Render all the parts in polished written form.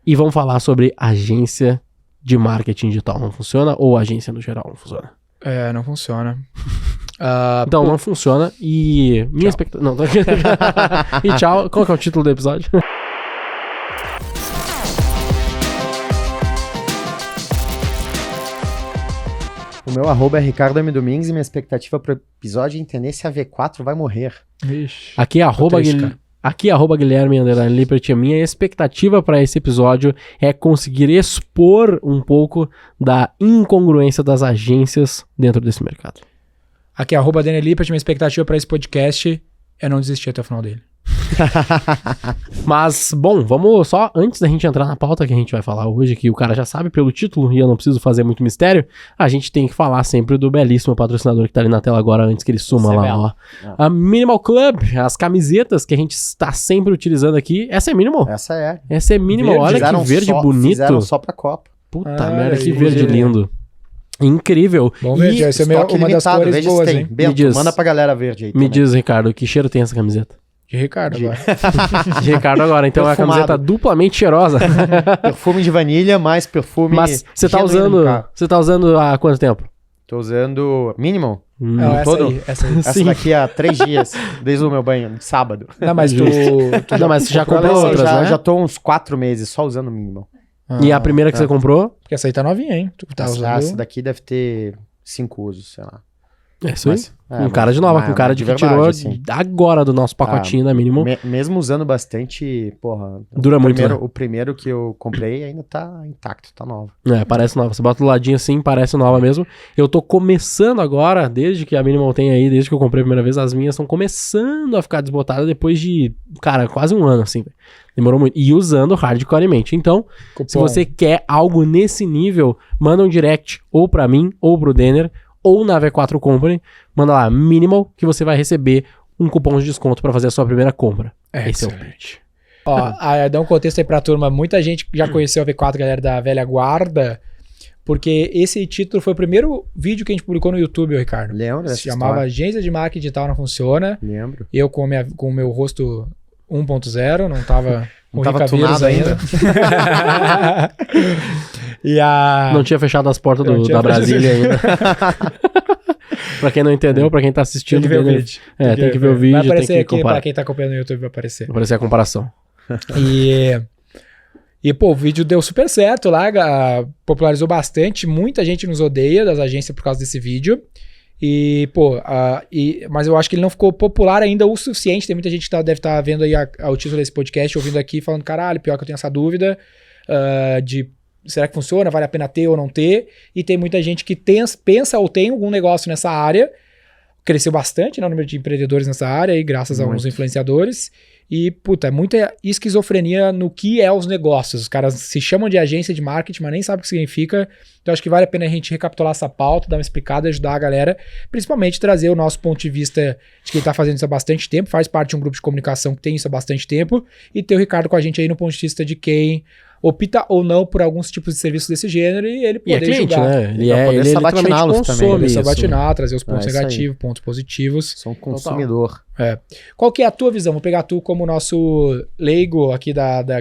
E vamos falar sobre agência de marketing digital. Não funciona? Ou agência no geral não funciona? Não funciona. Então, não funciona. E minha expectativa... Não, e tchau. Qual que é o título do episódio? O meu arroba é Ricardo M. Domingues e minha expectativa pro episódio é entender se a V4 vai morrer. Ixi, Aqui é arroba Guilherme _Lippert. A minha expectativa para esse episódio é conseguir expor um pouco da incongruência das agências dentro desse mercado. Aqui é @Daniel Lippert. Minha expectativa para esse podcast é não desistir até o final dele. Mas, bom, vamos só, antes da gente entrar na pauta que a gente vai falar hoje, que o cara já sabe pelo título e eu não preciso fazer muito mistério, a gente tem que falar sempre do belíssimo patrocinador que tá ali na tela agora, antes que ele suma lá, ó. A Minimal Club, as camisetas que a gente está sempre utilizando aqui. Essa é Minimal? Essa é. Essa é Minimal, olha que verde bonito. Fizeram só pra Copa. Puta merda, que verde lindo. Incrível. Vamos ver, essa é uma das cores boas, hein? Bento, manda pra galera verde aí. Me diz, Ricardo, que cheiro tem essa camiseta? De Ricardo agora. De Ricardo agora, então Perfumado. é a camiseta duplamente cheirosa. Perfume de vanilha, mais perfume... Mas você tá usando há quanto tempo? Tô usando Minimal. Não, essa aí. Essa daqui há 3 dias, desde o meu banho, sábado. Não, mas Mas já comprou outras, né? Já tô uns 4 meses só usando Minimal. E a primeira que você comprou? Porque essa aí tá novinha, hein? Tu tá usando... Essa daqui deve ter 5 usos, sei lá. É isso aí. Um cara de nova, com cara de que verdade, tirou assim. agora do nosso pacotinho da Minimal. Mesmo usando bastante, porra... Dura muito, né? O primeiro que eu comprei ainda tá intacto, tá novo. É, parece nova. Você bota do ladinho assim, parece nova mesmo. Eu tô começando agora, desde que a Minimal tem aí, desde que eu comprei a primeira vez, as minhas estão começando a ficar desbotadas depois de, cara, quase um ano, assim. Demorou muito. E usando hardcoremente. Então, se você quer algo nesse nível, manda um direct ou pra mim, ou pro Denner, ou na V4 Company, manda lá Minimal, que você vai receber um cupom de desconto pra fazer a sua primeira compra. Esse é o pitch. Ó, dá um contexto aí pra turma. Muita gente já conheceu a V4, galera da velha guarda, porque esse título foi o primeiro vídeo que a gente publicou no YouTube, Ricardo. Lembro? Se chamava Agência de Marketing Digital Não Funciona. Lembro. Eu com o meu rosto 1.0, não tava com não tava tunado ainda. Não tinha fechado as portas da Brasília ainda. Pra quem não entendeu, pra quem tá assistindo... Tem que ver o vídeo. Tem que ver o vídeo. Vai aparecer tem que aqui, comparar. pra quem tá acompanhando no YouTube, vai aparecer. Vai aparecer a comparação. E, pô, o vídeo deu super certo lá, popularizou bastante, muita gente nos odeia das agências por causa desse vídeo. E, pô, mas eu acho que ele não ficou popular ainda o suficiente. Tem muita gente que deve estar vendo aí o título desse podcast, ouvindo aqui, falando, caralho, pior que eu tenho essa dúvida de será que funciona, vale a pena ter ou não ter. E tem muita gente que pensa ou tem algum negócio nessa área. Cresceu bastante, né, o número de empreendedores nessa área, aí, graças a alguns influenciadores. E, puta, é muita esquizofrenia no que é os negócios. Os caras se chamam de agência de marketing, mas nem sabem o que significa. Então, acho que vale a pena a gente recapitular essa pauta, dar uma explicada, ajudar a galera, principalmente trazer o nosso ponto de vista de quem tá fazendo isso há bastante tempo, faz parte de um grupo de comunicação que tem isso há bastante tempo, e ter o Ricardo com a gente aí no ponto de vista de quem opta ou não por alguns tipos de serviços desse gênero e ele poder cliente, julgar. né? Ele literalmente consome isso. Sabatinar, trazer os pontos negativos, pontos positivos. Sou um consumidor. Qual que é a tua visão? Vou pegar tu como nosso leigo aqui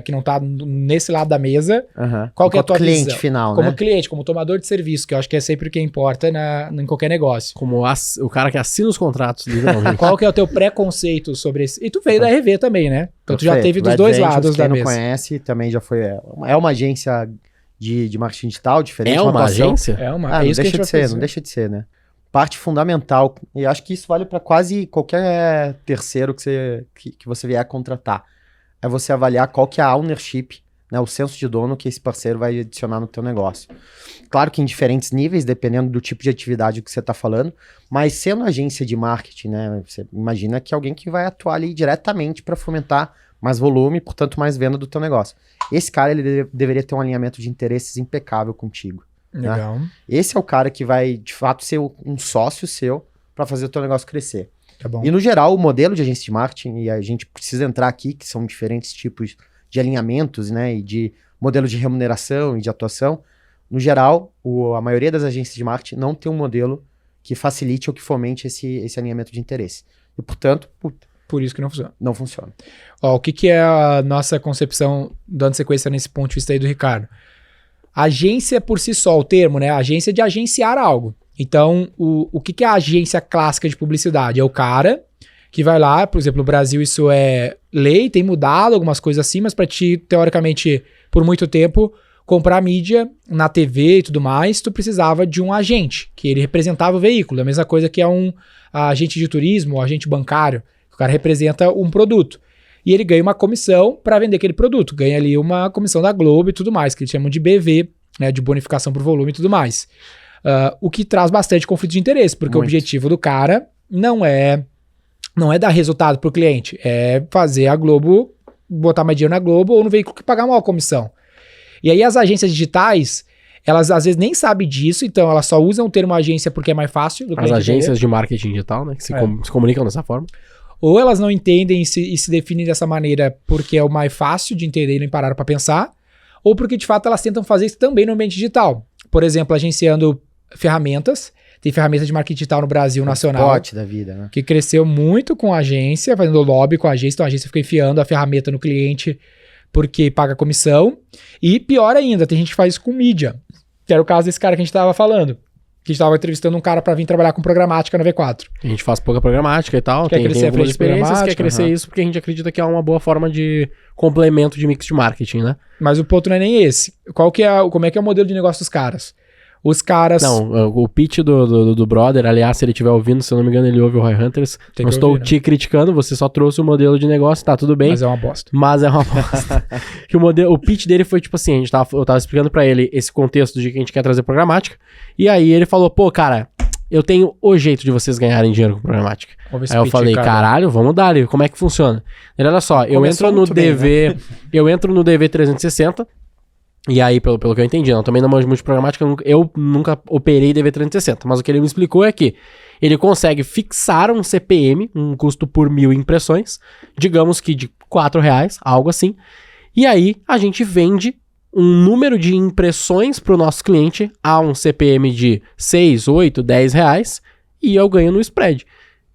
que não tá nesse lado da mesa. Qual que é a tua cliente visão? Final, como né? cliente, como tomador de serviço, que eu acho que é sempre o que importa em qualquer negócio. Como o cara que assina os contratos, literalmente. Qual que é o teu preconceito sobre esse? E tu veio da RV também, né? Então tu já teve dos dois lados da mesa. Quem não conhece, também já foi... É uma agência de marketing digital diferente. É uma agência? É isso que a gente vai fazer. Não deixa de ser, né? Parte fundamental, e acho que isso vale para quase qualquer terceiro que você vier a contratar, é você avaliar qual que é a ownership, né, o senso de dono que esse parceiro vai adicionar no teu negócio. Claro que em diferentes níveis, dependendo do tipo de atividade que você está falando, mas sendo agência de marketing, né, você imagina que é alguém que vai atuar ali diretamente para fomentar mais volume, portanto mais venda do teu negócio. Esse cara ele deveria ter um alinhamento de interesses impecável contigo. Legal. Né? Esse é o cara que vai, de fato, ser um sócio seu para fazer o teu negócio crescer. Tá bom. E, no geral, o modelo de agência de marketing, e a gente precisa entrar aqui, que são diferentes tipos de alinhamentos, né, e de modelo de remuneração e de atuação. No geral, a maioria das agências de marketing não tem um modelo que facilite ou que fomente esse alinhamento de interesse. E, portanto, Por isso que não funciona. Não funciona. Ó, o que é a nossa concepção, dando sequência nesse ponto de vista aí do Ricardo? Agência por si só, o termo, né? Agência de agenciar algo. Então, o que é a agência clássica de publicidade? É o cara que vai lá, por exemplo, no Brasil isso é lei, tem mudado algumas coisas assim, mas para ti, teoricamente, por muito tempo, comprar mídia na TV e tudo mais, tu precisava de um agente, que ele representava o veículo. A mesma coisa que é um agente de turismo, um agente bancário, que o cara representa um produto. E ele ganha uma comissão para vender aquele produto. Ganha ali uma comissão da Globo e tudo mais, que eles chamam de BV, né, de bonificação por volume e tudo mais. O que traz bastante conflito de interesse, porque o objetivo do cara não é dar resultado pro cliente, é fazer a Globo, botar mais dinheiro na Globo ou no veículo que pagar uma comissão. E aí as agências digitais, elas às vezes nem sabem disso, então elas só usam o termo agência porque é mais fácil. As agências de marketing digital, né, que se comunicam dessa forma. Ou elas não entendem e se definem dessa maneira porque é o mais fácil de entender e não pararam para pensar, ou porque de fato elas tentam fazer isso também no ambiente digital. Por exemplo, agenciando ferramentas. Tem ferramenta de marketing digital no Brasil nacional. Pote da vida, né? Que cresceu muito com a agência, fazendo lobby com a agência. Então a agência fica enfiando a ferramenta no cliente porque paga comissão. E pior ainda, tem gente que faz isso com mídia. Que era o caso desse cara que a gente estava falando. Que a gente estava entrevistando um cara para vir trabalhar com programática na V4. A gente faz pouca programática e tal. Quer crescer a frente de experiências, quer crescer isso porque a gente acredita que é uma boa forma de complemento de mix de marketing, né? Mas o ponto não é nem esse. Como é que é o modelo de negócio dos caras? Os caras... Não, o pitch do brother, aliás, se ele estiver ouvindo, se eu não me engano, ele ouve o Roy Hunters. Não estou ouvir, né? te criticando, você só trouxe o modelo de negócio, tá tudo bem. Mas é uma bosta. Que o pitch dele foi tipo assim, eu tava explicando pra ele esse contexto de que a gente quer trazer programática, e aí ele falou, pô, cara, eu tenho o jeito de vocês ganharem dinheiro com programática. Aí eu falei, caralho, vamos dar ali, como é que funciona? Ele, olha só, eu entro no DV, né? Eu entro no DV 360, e aí, pelo que eu entendi, eu também não manjo muito de programática, eu nunca operei DV360, mas o que ele me explicou é que ele consegue fixar um CPM, um custo por 1.000 impressões, digamos que de R$4, algo assim, e aí a gente vende um número de impressões para o nosso cliente a um CPM de 6, 8, 10 reais, e eu ganho no spread.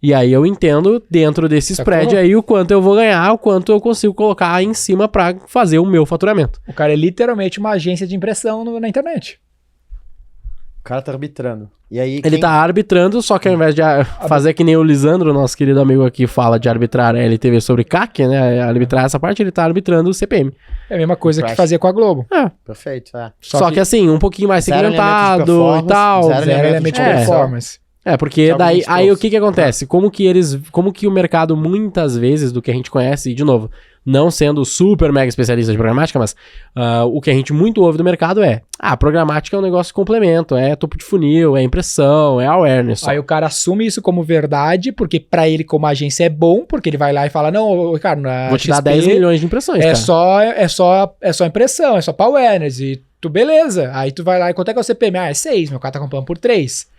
E aí eu entendo, dentro desse spread aí, o quanto eu vou ganhar, o quanto eu consigo colocar aí em cima pra fazer o meu faturamento. O cara é literalmente uma agência de impressão na internet. O cara tá arbitrando. E aí, ele tá arbitrando, só que ao invés de fazer que nem o Lisandro, nosso querido amigo aqui, fala de arbitrar LTV sobre CAC, né? Arbitrar essa parte, ele tá arbitrando o CPM. É a mesma coisa que fazia com a Globo. É. Perfeito, é. Só que assim, um pouquinho mais segmentado e tal. Zero elemento de performance. Porque daí, aí o que acontece? Como que o mercado, muitas vezes, do que a gente conhece, e de novo, não sendo super mega especialista de programática, mas o que a gente muito ouve do mercado é, programática é um negócio de complemento, é topo de funil, é impressão, é awareness. Aí o cara assume isso como verdade, porque pra ele como agência é bom, porque ele vai lá e fala, não, Ricardo, vou te dar 10 milhões de impressões, é só impressão, é só pra awareness, e tu beleza. Aí tu vai lá e quanto é que é o CPM? É 6, meu cara tá comprando por 3.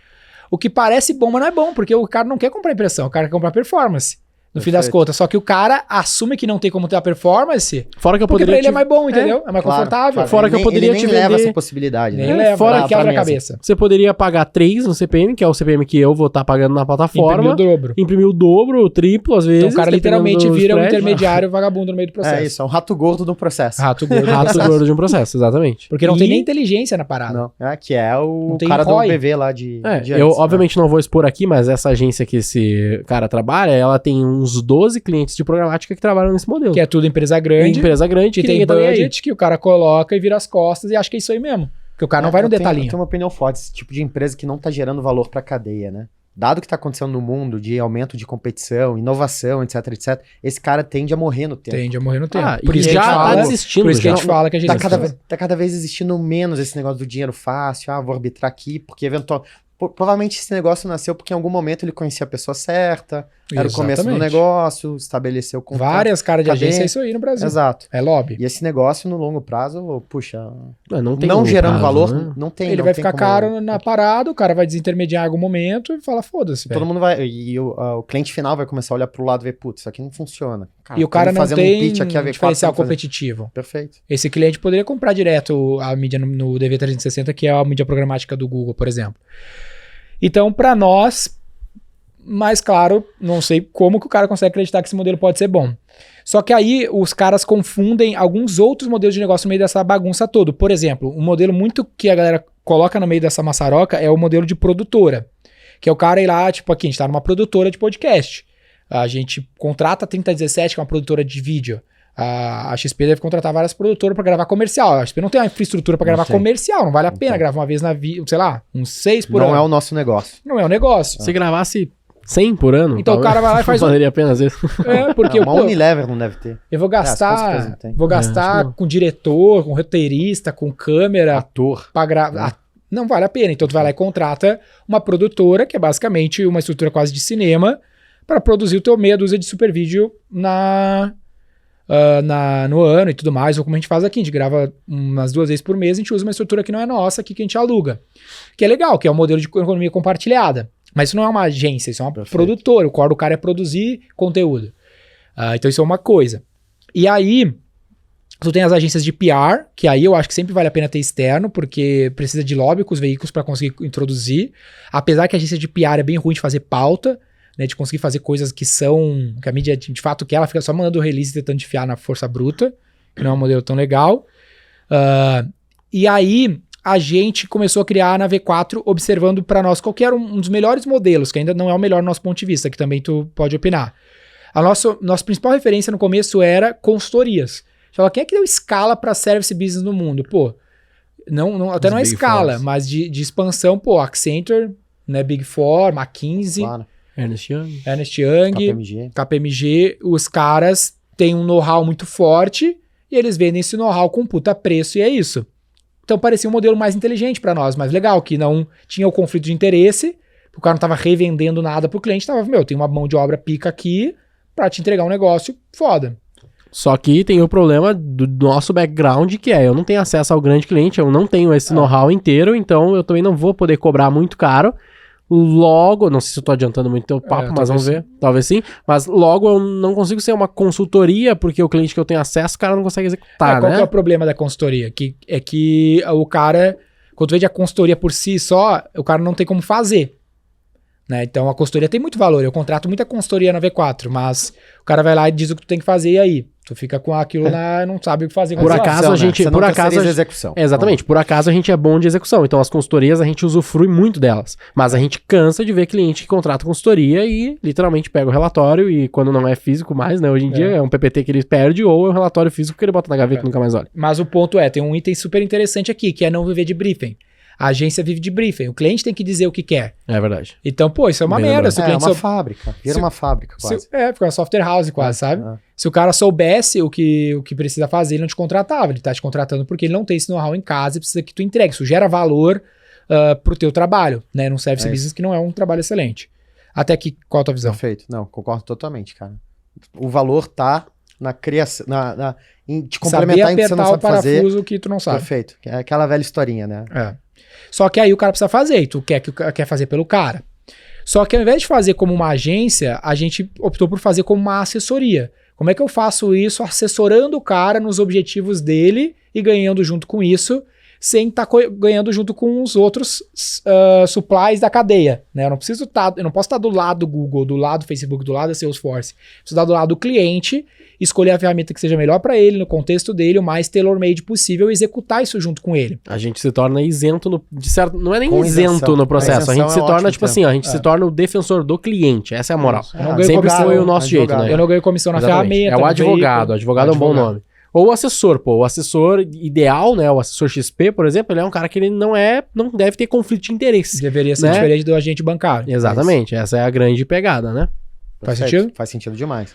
O que parece bom, mas não é bom, porque o cara não quer comprar impressão, o cara quer comprar performance. No fim das contas. Só que o cara assume que não tem como ter a performance. Fora que eu porque poderia. Pra ele é mais bom, entendeu? É mais confortável. Claro. Fora que eu poderia te vender. leva essa possibilidade, né? Nem leva, fora que quebra a cabeça. Você poderia pagar 3 no CPM, que é o CPM que eu vou estar pagando na plataforma. Imprimir o dobro, o triplo, às vezes. Então o cara literalmente vira um intermediário vagabundo no meio do processo. É isso, é um rato gordo do processo. Rato gordo de um processo, exatamente. Porque não tem nem inteligência na parada. Não, que é o cara do BV lá de eu obviamente não vou expor aqui, mas essa agência que esse cara trabalha, ela tem uns 12 clientes de programática que trabalham nesse modelo. Que é tudo empresa grande. Que tem budget que o cara coloca e vira as costas e acha que é isso aí mesmo. Porque o cara não vai no detalhinho. Eu tenho uma opinião forte, esse tipo de empresa que não tá gerando valor pra cadeia, né? Dado o que tá acontecendo no mundo de aumento de competição, inovação, etc, etc, esse cara tende a morrer no tempo. Por isso já tá desistindo. Por isso que a gente fala que a gente tá cada vez existindo menos esse negócio do dinheiro fácil, vou arbitrar aqui, porque eventualmente... Provavelmente esse negócio nasceu porque em algum momento ele conhecia a pessoa certa, era o começo do negócio, estabeleceu o contato. Várias caras de agência é isso aí no Brasil. Exato. É lobby. E esse negócio no longo prazo, puxa, não gerando prazo, valor, né? não tem. Ele vai ficar caro na parada, o cara vai desintermediar em algum momento e fala, foda-se, velho. Todo mundo vai, e o cliente final vai começar a olhar pro lado e ver, putz, isso aqui não funciona. Cara, e o cara não tem diferencial competitivo. Perfeito. Esse cliente poderia comprar direto a mídia no DV360, que é a mídia programática do Google, por exemplo. Então, para nós, Mas, claro, não sei como que o cara consegue acreditar que esse modelo pode ser bom. Só que aí os caras confundem alguns outros modelos de negócio no meio dessa bagunça toda. Por exemplo, um modelo muito que a galera coloca no meio dessa maçaroca é o modelo de produtora. Que é o cara ir lá, tipo aqui, a gente tá numa produtora de podcast. A gente contrata a 3017, que é uma produtora de vídeo. A XP deve contratar várias produtoras pra gravar comercial. A XP não tem uma infraestrutura pra gravar comercial, não vale a pena gravar uma vez na vida, sei lá, uns 6 por ano. Não é o nosso negócio. Não é o negócio. Se gravasse 100 por ano, Então o cara vai lá e faz valeria a pena às vezes. porque Uma Unilever não deve ter. eu vou gastar, não tem. com diretor, com roteirista, com câmera Ator. pra gravar. Não vale a pena. Então tu vai lá e contrata uma produtora, que é basicamente uma estrutura quase de cinema, pra produzir o teu meia dúzia de super vídeo no ano e tudo mais, ou como a gente faz aqui, a gente grava umas 2 vezes por mês, a gente usa uma estrutura que não é nossa, aqui que a gente aluga. Que é legal, que é um modelo de economia compartilhada. Mas isso não é uma agência, isso é uma produtora. O core do cara é produzir conteúdo. Então isso é uma coisa. E aí, tu tem as agências de PR, que aí eu acho que sempre vale a pena ter externo, porque precisa de lobby com os veículos para conseguir introduzir. Apesar que a agência de PR é bem ruim de fazer pauta, né, de conseguir fazer coisas que a mídia de fato quer, ela fica só mandando release e tentando enfiar na força bruta, que não é um modelo tão legal. E aí a gente começou a criar na V4, observando para nós qual que era um dos melhores modelos, que ainda não é o melhor do nosso ponto de vista, que também tu pode opinar. A nossa principal referência no começo era consultorias. Fala, quem é que deu escala para service business no mundo? Pô, até não é escala, mas de expansão, pô, Accenture, né, Big Four, McKinsey, Claro. Ernst Young, KPMG, os caras têm um know-how muito forte e eles vendem esse know-how com puta preço e é isso. Então parecia um modelo mais inteligente para nós, mais legal, que não tinha o conflito de interesse, o cara não tava revendendo nada pro cliente, tava, tem uma mão de obra pica aqui pra te entregar um negócio foda. Só que tem o problema do nosso background, que eu não tenho acesso ao grande cliente, eu não tenho esse know-how inteiro, então eu também não vou poder cobrar muito caro. Logo, não sei se eu tô adiantando muito teu papo, mas vamos ver, talvez sim, mas logo eu não consigo ser uma consultoria, porque o cliente que eu tenho acesso, o cara não consegue executar, Qual né? que é o problema da consultoria? Que o cara, quando tu vende a consultoria por si só, o cara não tem como fazer. Né? Então a consultoria tem muito valor, eu contrato muita consultoria na V4, mas o cara vai lá e diz o que tu tem que fazer e aí? Tu fica com aquilo lá e não sabe o que fazer. Por acaso a gente... Por acaso a execução. Exatamente, por acaso a gente é bom de execução, então as consultorias a gente usufrui muito delas, mas a gente cansa de ver cliente que contrata consultoria e literalmente pega o relatório e quando não é físico mais, né, hoje em dia é um PPT que ele perde ou é um relatório físico que ele bota na gaveta e nunca mais olha. Mas o ponto tem um item super interessante aqui, que é não viver de briefing. A agência vive de briefing, o cliente tem que dizer o que quer. É verdade. Então, pô, isso é uma merda. Se o cliente uma fábrica, vira uma fábrica quase. Fica uma software house quase, sabe? Se o cara soubesse o que precisa fazer, ele não te contratava. Ele tá te contratando porque ele não tem esse know-how em casa e precisa que tu entregue. Isso gera valor pro teu trabalho, né? Num service business que não é um trabalho excelente. Até aqui, qual a tua visão? Perfeito. Não, concordo totalmente, cara. O valor tá na criação, em te complementar em que você não sabe fazer. Saber apertar o parafuso que tu não sabe. Perfeito. É aquela velha historinha, né? Só que aí o cara precisa fazer, e tu quer fazer pelo cara. Só que ao invés de fazer como uma agência, a gente optou por fazer como uma assessoria. Como é que eu faço isso assessorando o cara nos objetivos dele e ganhando junto com isso, sem estar ganhando junto com os outros supplies da cadeia, né? Eu não posso estar do lado do Google, do lado do Facebook, do lado da Salesforce. Preciso estar do lado do cliente, escolher a ferramenta que seja melhor para ele, no contexto dele, o mais tailor-made possível e executar isso junto com ele. A gente se torna isento de certo, não é nem Com isento isenção. no processo, a gente se torna tipo assim, a gente se torna o defensor do cliente, essa é a moral. Sempre foi o nosso jeito, né? Eu não ganho comissão na ferramenta. É o advogado é um bom nome. Ou o assessor, o assessor ideal, né, o assessor XP, por exemplo, ele é um cara que ele não deve ter conflito de interesse. Deveria ser diferente do agente bancário. Exatamente, essa é a grande pegada, né? Faz sentido? Faz sentido demais.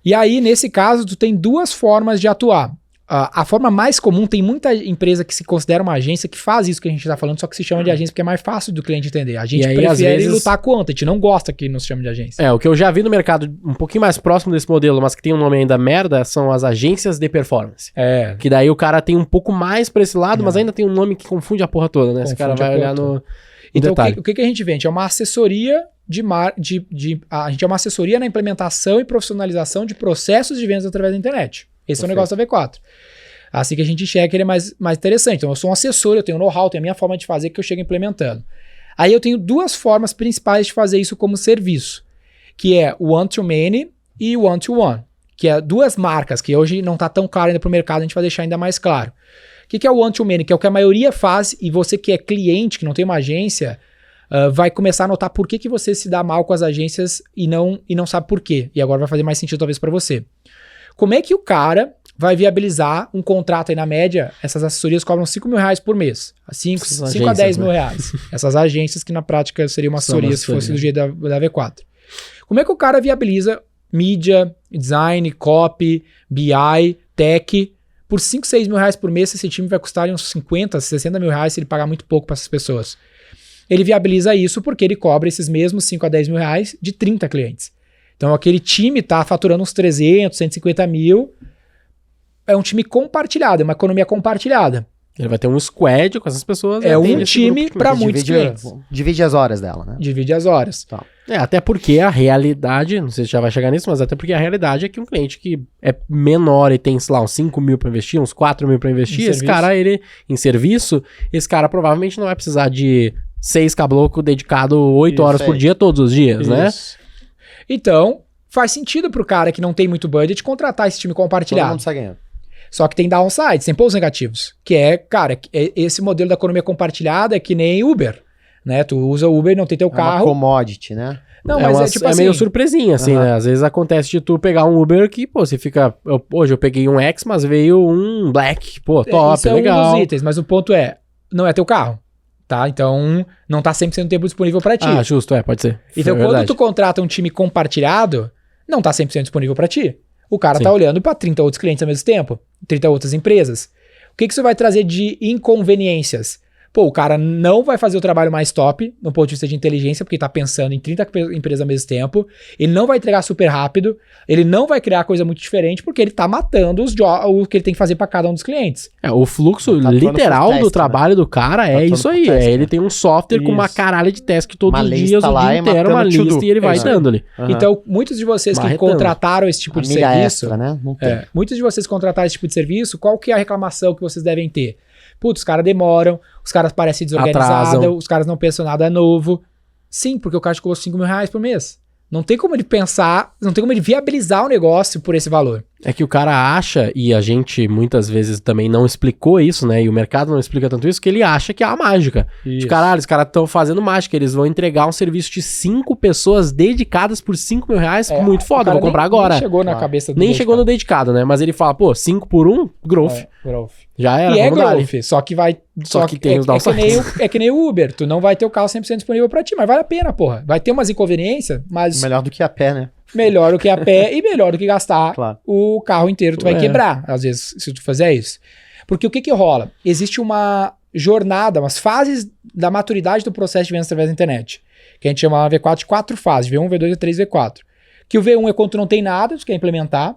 E aí, nesse caso, tu tem 2 formas de atuar. A forma mais comum, tem muita empresa que se considera uma agência que faz isso que a gente tá falando, só que se chama de agência porque é mais fácil do cliente entender. A gente prefere lutar contra, a gente não gosta que nos chame de agência. O que eu já vi no mercado um pouquinho mais próximo desse modelo, mas que tem um nome ainda merda, são as agências de performance. Que daí o cara tem um pouco mais pra esse lado, mas ainda tem um nome que confunde a porra toda, né? Esse cara vai olhar no Então, detalhe. o que a gente vende? É uma assessoria a gente é uma assessoria na implementação e profissionalização de processos de vendas através da internet. Esse é o negócio da V4. Assim que a gente enxerga que ele é mais interessante. Então, eu sou um assessor, eu tenho know-how, tenho a minha forma de fazer que eu chego implementando. Aí eu tenho 2 formas principais de fazer isso como serviço. que é o one-to-many e o one-to-one, que é duas marcas que hoje não está tão claro ainda para o mercado, a gente vai deixar ainda mais claro. O que é o one-to-many? Que é o que a maioria faz e você que é cliente, que não tem uma agência, vai começar a notar por que você se dá mal com as agências e não sabe por quê. E agora vai fazer mais sentido talvez para você. Como é que o cara vai viabilizar um contrato aí na média? Essas assessorias cobram R$5.000 por mês. 5 a 10 mil reais. Essas agências que na prática seria uma assessoria se fosse do jeito da V4. Como é que o cara viabiliza mídia, design, copy, BI, tech por 5, 6 mil reais por mês? Esse time vai custar uns 50, 60 mil reais se ele pagar muito pouco para essas pessoas. Ele viabiliza isso porque ele cobra esses mesmos 5 a 10 mil reais de 30 clientes. Então aquele time está faturando uns 300, 150 mil. É um time compartilhado, é uma economia compartilhada. Ele vai ter um squad com essas pessoas. É um time para muitos clientes. Divide as horas dela, né? Divide as horas. Tá. Até porque a realidade, não sei se já vai chegar nisso, mas até porque a realidade é que um cliente que é menor e tem, sei lá, uns 5 mil para investir, uns 4 mil para investir, esse cara, ele, em serviço, esse cara provavelmente não vai precisar de 6 caboclo dedicado 8 horas por dia, todos os dias, né? Então, faz sentido pro cara que não tem muito budget contratar esse time compartilhado. Todo mundo sai ganhando. Só que tem downsides, tem pontos negativos. Que é, cara, esse modelo da economia compartilhada é que nem Uber, né? Tu usa o Uber, não tem teu carro. É uma commodity, né? Não, mas é tipo assim... meio surpresinha, assim, né? Às vezes acontece de tu pegar um Uber que, pô, você fica... Hoje eu peguei um X, mas veio um Black. Pô, top, isso legal. É um dos itens, mas o ponto é, não é teu carro, tá? Então, não tá 100% do tempo disponível pra ti. Ah, justo, pode ser. Então, quando tu contrata um time compartilhado, não tá 100% disponível pra ti. O cara tá olhando pra 30 outros clientes ao mesmo tempo, 30 outras empresas. O que isso vai trazer de inconveniências? Pô, o cara não vai fazer o trabalho mais top, no ponto de vista de inteligência, porque tá pensando em 30 empresas ao mesmo tempo. Ele não vai entregar super rápido. Ele não vai criar coisa muito diferente, porque ele tá matando o que ele tem que fazer pra cada um dos clientes. O fluxo literal do trabalho do cara é isso aí. Ele tem um software com uma caralha de task todos os dias, o dia inteiro, uma lista, e ele vai dando ali. Então, muitos de vocês que contrataram esse tipo de serviço... Extra, né? Não tem. Muitos de vocês contrataram esse tipo de serviço, qual que é a reclamação que vocês devem ter? Putz, os caras demoram, os caras parecem desorganizados, os caras não pensam nada novo. Sim, porque o cara te colocou 5 mil reais por mês. Não tem como ele pensar, não tem como ele viabilizar o negócio por esse valor. É que o cara acha, e a gente muitas vezes também não explicou isso, né? E o mercado não explica tanto isso, que ele acha que é a mágica. Isso. De caralho, os caras estão fazendo mágica, eles vão entregar um serviço de 5 pessoas dedicadas por 5 mil reais, muito foda, vou comprar agora. Nem chegou na cabeça do Nem chegou no dedicado, né? Mas ele fala, pô, 5 por 1, growth. Growth. Já era, e é growth, só que vai... Só que tem os downsides. É que nem o Uber, tu não vai ter o carro 100% disponível pra ti, mas vale a pena, porra. Vai ter umas inconveniências, mas... Melhor do que a pé, né? Melhor do que a pé e melhor do que gastar o carro inteiro, tu vai quebrar, às vezes, se tu fizer isso. Porque o que rola? Existe uma jornada, umas fases da maturidade do processo de vendas através da internet, que a gente chama V4 de 4 fases, V1, V2, V3, V4. Que o V1 é quando tu não tem nada, tu quer implementar.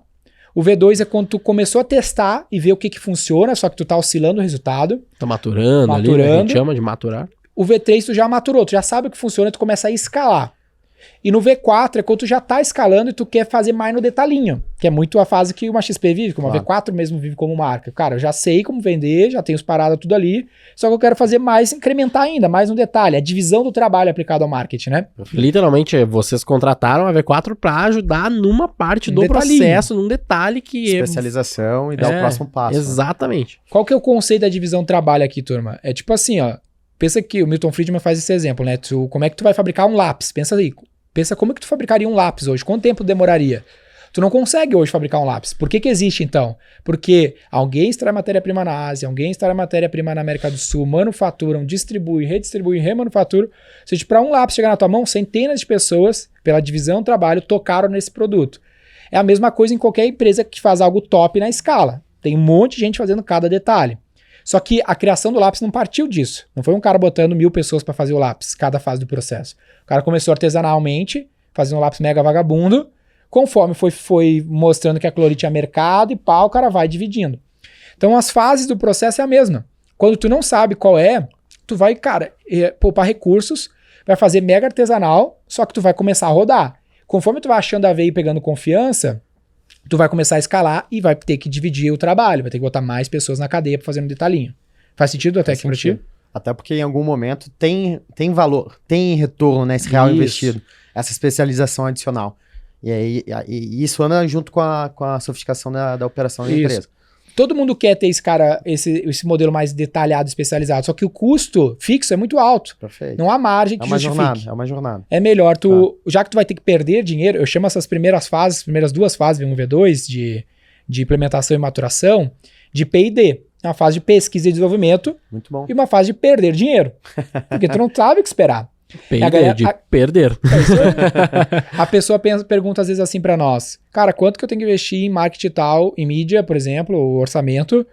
O V2 é quando tu começou a testar e ver o que funciona, só que tu tá oscilando o resultado. Tá maturando ali, né? A gente chama de maturar. O V3 tu já maturou, tu já sabe o que funciona, tu começa a escalar. E no V4 é quando tu já tá escalando e tu quer fazer mais no detalhinho, que é muito a fase que uma XP vive, como a V4 mesmo vive como marca. Cara, eu já sei como vender, já tenho os paradas tudo ali, só que eu quero fazer mais, incrementar ainda, mais no detalhe, a divisão do trabalho aplicado ao marketing, né? Literalmente, vocês contrataram a V4 pra ajudar numa parte do processo, num detalhe que... Especialização e dar o próximo passo. Exatamente. Né? Qual que é o conceito da divisão do trabalho aqui, turma? É tipo assim, ó, pensa que o Milton Friedman faz esse exemplo, né? Como é que tu vai fabricar um lápis? Pensa aí. Pensa como é que tu fabricaria um lápis hoje, quanto tempo demoraria? Tu não consegue hoje fabricar um lápis. Por que existe então? Porque alguém extrai matéria-prima na Ásia, alguém extrai matéria-prima na América do Sul, manufaturam, distribui, redistribui, remanufatura. Ou seja, para um lápis chegar na tua mão, centenas de pessoas, pela divisão do trabalho, tocaram nesse produto. É a mesma coisa em qualquer empresa que faz algo top na escala. Tem um monte de gente fazendo cada detalhe. Só que a criação do lápis não partiu disso. Não foi um cara botando 1000 pessoas para fazer o lápis, cada fase do processo. O cara começou artesanalmente, fazendo um lápis mega vagabundo. Conforme foi mostrando que aquilo ali tinha mercado e pá, o cara vai dividindo. Então as fases do processo é a mesma. Quando tu não sabe qual é, tu vai, cara, poupar recursos, vai fazer mega artesanal, só que tu vai começar a rodar. Conforme tu vai achando a veia e pegando confiança, tu vai começar a escalar e vai ter que dividir o trabalho, vai ter que botar mais pessoas na cadeia para fazer um detalhinho. Faz sentido até aqui pra ti? Até porque em algum momento tem valor, tem retorno nesse real investido. essa especialização adicional. E aí e isso anda junto com a sofisticação da operação da Isso. empresa. Todo mundo quer ter esse modelo mais detalhado, especializado, só que o custo fixo é muito alto. Perfeito. Não há margem que justifique. É uma jornada. É melhor já que tu vai ter que perder dinheiro, eu chamo essas primeiras duas fases, V1 e V2, de implementação e maturação, de P&D. Uma fase de pesquisa e desenvolvimento Muito bom. e uma fase de perder dinheiro. Porque tu não sabe o que esperar. Perder. É isso aí. A pessoa pergunta às vezes assim pra nós, cara, quanto que eu tenho que investir em marketing e tal, em mídia, por exemplo, o orçamento,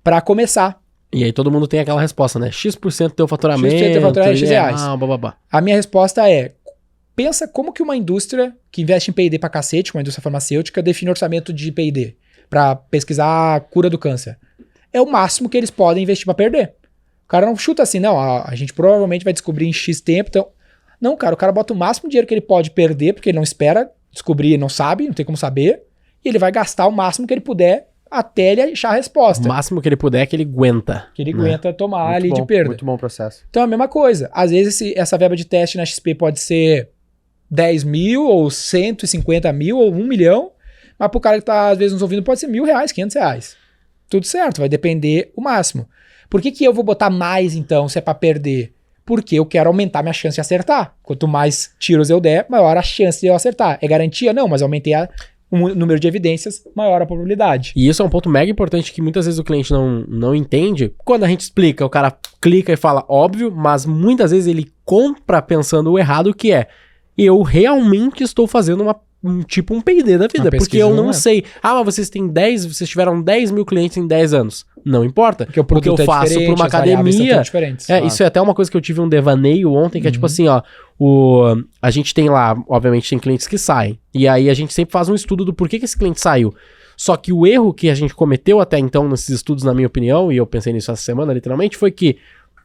pra começar? E aí todo mundo tem aquela resposta, né? X% do teu faturamento. X% do teu faturamento é X reais. Bababá. A minha resposta é, pensa como que uma indústria que investe em P&D pra cacete, uma indústria farmacêutica, define orçamento de P&D pra pesquisar a cura do câncer. É o máximo que eles podem investir pra perder. O cara não chuta assim, não, a gente provavelmente vai descobrir em X tempo, então... Não, cara, o cara bota o máximo de dinheiro que ele pode perder, porque ele não espera descobrir, não sabe, não tem como saber, e ele vai gastar o máximo que ele puder até ele achar a resposta. O máximo que ele puder é que ele aguenta. Que ele aguenta tomar Muito ali bom, de perda. Muito bom o processo. Então é a mesma coisa. Às vezes essa verba de teste na XP pode ser 10 mil, ou 150 mil, ou 1 milhão, mas pro cara que tá às vezes nos ouvindo pode ser R$1.000, R$500. Tudo certo, vai depender o máximo. Por que eu vou botar mais então, se é pra perder? Porque eu quero aumentar minha chance de acertar. Quanto mais tiros eu der, maior a chance de eu acertar. É garantia? Não, mas aumentei o número de evidências, maior a probabilidade. E isso é um ponto mega importante que muitas vezes o cliente não entende. Quando a gente explica, o cara clica e fala óbvio, mas muitas vezes ele compra pensando o errado, que é eu realmente estou fazendo um P&D da vida, porque eu não sei. Ah, mas vocês tiveram 10 mil clientes em 10 anos. Não importa. Porque o produto eu faço para uma academia. Isso é até uma coisa que eu tive um devaneio ontem, que é tipo assim, ó. A gente tem lá, obviamente, tem clientes que saem. E aí a gente sempre faz um estudo do porquê que esse cliente saiu. Só que o erro que a gente cometeu até então nesses estudos, na minha opinião, e eu pensei nisso essa semana, literalmente, foi que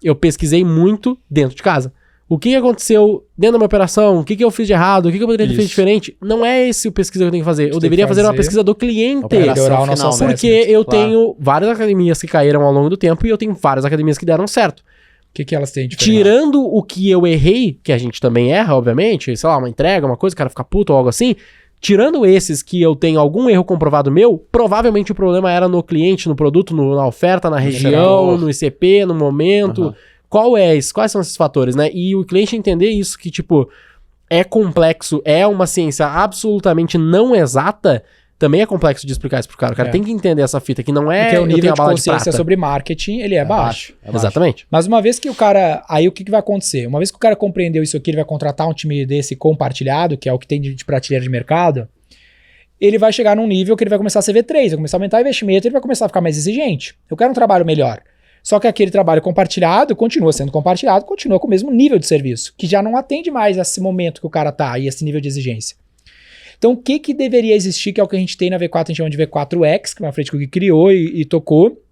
eu pesquisei muito dentro de casa. O que aconteceu dentro da minha operação? O que eu fiz de errado? O que eu poderia ter feito diferente? Não é esse o pesquisa que eu tenho que fazer. Eu deveria fazer uma pesquisa do cliente. Porque eu tenho várias academias que caíram ao longo do tempo e eu tenho várias academias que deram certo. O que elas têm de diferente? Tirando o que eu errei, que a gente também erra, obviamente, sei lá, uma entrega, uma coisa, o cara fica puto ou algo assim. Tirando esses que eu tenho algum erro comprovado meu, provavelmente o problema era no cliente, no produto, na oferta, na região, no ICP, no momento... Quais são esses fatores, né? E o cliente entender isso, que, tipo, é complexo, é uma ciência absolutamente não exata, também é complexo de explicar isso pro cara. O cara tem que entender essa fita, que não é... Porque o nível de consciência sobre marketing, ele é baixo. Exatamente. Mas uma vez que o cara... Aí o que vai acontecer? Uma vez que o cara compreendeu isso aqui, ele vai contratar um time desse compartilhado, que é o que tem de prateleira de mercado, ele vai chegar num nível que ele vai começar a ser V3, vai começar a aumentar o investimento, ele vai começar a ficar mais exigente. Eu quero um trabalho melhor. Só que aquele trabalho compartilhado continua sendo compartilhado, continua com o mesmo nível de serviço, que já não atende mais a esse momento que o cara tá e esse nível de exigência. Então, o que deveria existir, que é o que a gente tem na V4, a gente chama de V4X, que é uma frente que o Gui criou e tocou,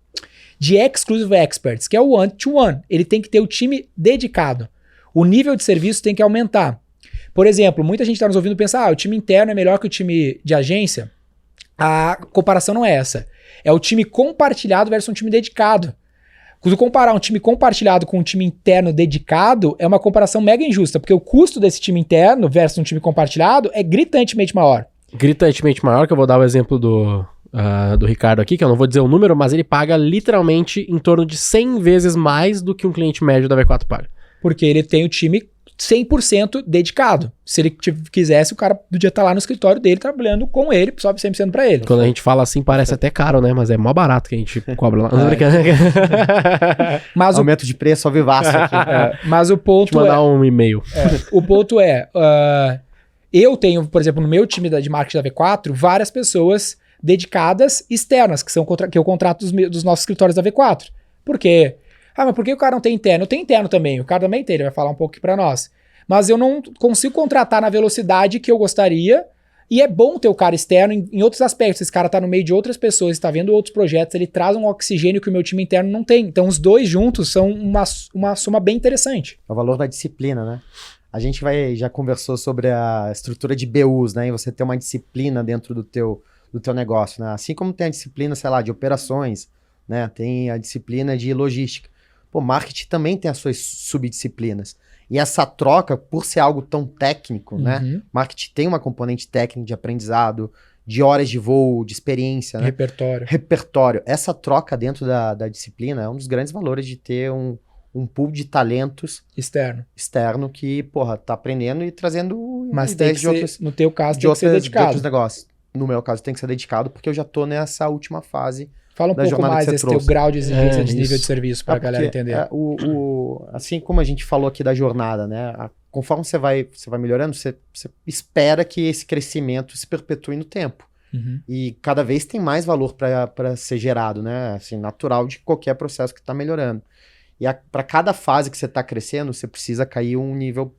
de Exclusive Experts, que é o one-to-one. Ele tem que ter o time dedicado. O nível de serviço tem que aumentar. Por exemplo, muita gente está nos ouvindo pensar, o time interno é melhor que o time de agência. A comparação não é essa. É o time compartilhado versus um time dedicado. Quando comparar um time compartilhado com um time interno dedicado, é uma comparação mega injusta, porque o custo desse time interno versus um time compartilhado é gritantemente maior. Gritantemente maior, que eu vou dar o exemplo do Ricardo aqui, que eu não vou dizer o número, mas ele paga literalmente em torno de 100 vezes mais do que um cliente médio da V4 paga. Porque ele tem o time 100% dedicado. Se ele quisesse, o cara podia estar lá no escritório dele trabalhando com ele, sobe 100% pra ele. Quando a gente fala assim, parece até caro, né? Mas é mó barato que a gente cobra lá. Mas aumento de preço ao vivaço aqui. Mas o ponto Deixa eu mandar um e-mail. O ponto é, eu tenho, por exemplo, no meu time de marketing da V4, várias pessoas dedicadas externas, que eu contrato dos nossos escritórios da V4. Por quê? Mas por que o cara não tem interno? Eu tenho interno também, o cara também tem, ele vai falar um pouco aqui pra nós. Mas eu não consigo contratar na velocidade que eu gostaria, e é bom ter o cara externo em outros aspectos. Esse cara tá no meio de outras pessoas, está vendo outros projetos, ele traz um oxigênio que o meu time interno não tem. Então os dois juntos são uma soma bem interessante. É o valor da disciplina, né? A gente já conversou sobre a estrutura de BUs, né? E você ter uma disciplina dentro do teu negócio, né? Assim como tem a disciplina, sei lá, de operações, né? Tem a disciplina de logística. Pô, marketing também tem as suas subdisciplinas. E essa troca, por ser algo tão técnico, né? Marketing tem uma componente técnica de aprendizado, de horas de voo, de experiência, né? Repertório. Essa troca dentro da disciplina é um dos grandes valores de ter um pool de talentos externo que, porra, tá aprendendo e trazendo Mas tem que ser, no teu caso, tem que ser de dedicado. outros negócios. No meu caso, tem que ser dedicado porque eu já tô nessa última fase. Fala um da pouco jornada mais que você desse teu trouxe. grau de exigência de isso. nível de serviço pra galera entender. Assim como a gente falou aqui da jornada, né? Conforme você vai melhorando, você espera que esse crescimento se perpetue no tempo. E cada vez tem mais valor para ser gerado, né? Assim, natural de qualquer processo que está melhorando. E para cada fase que você está crescendo, você precisa cair um nível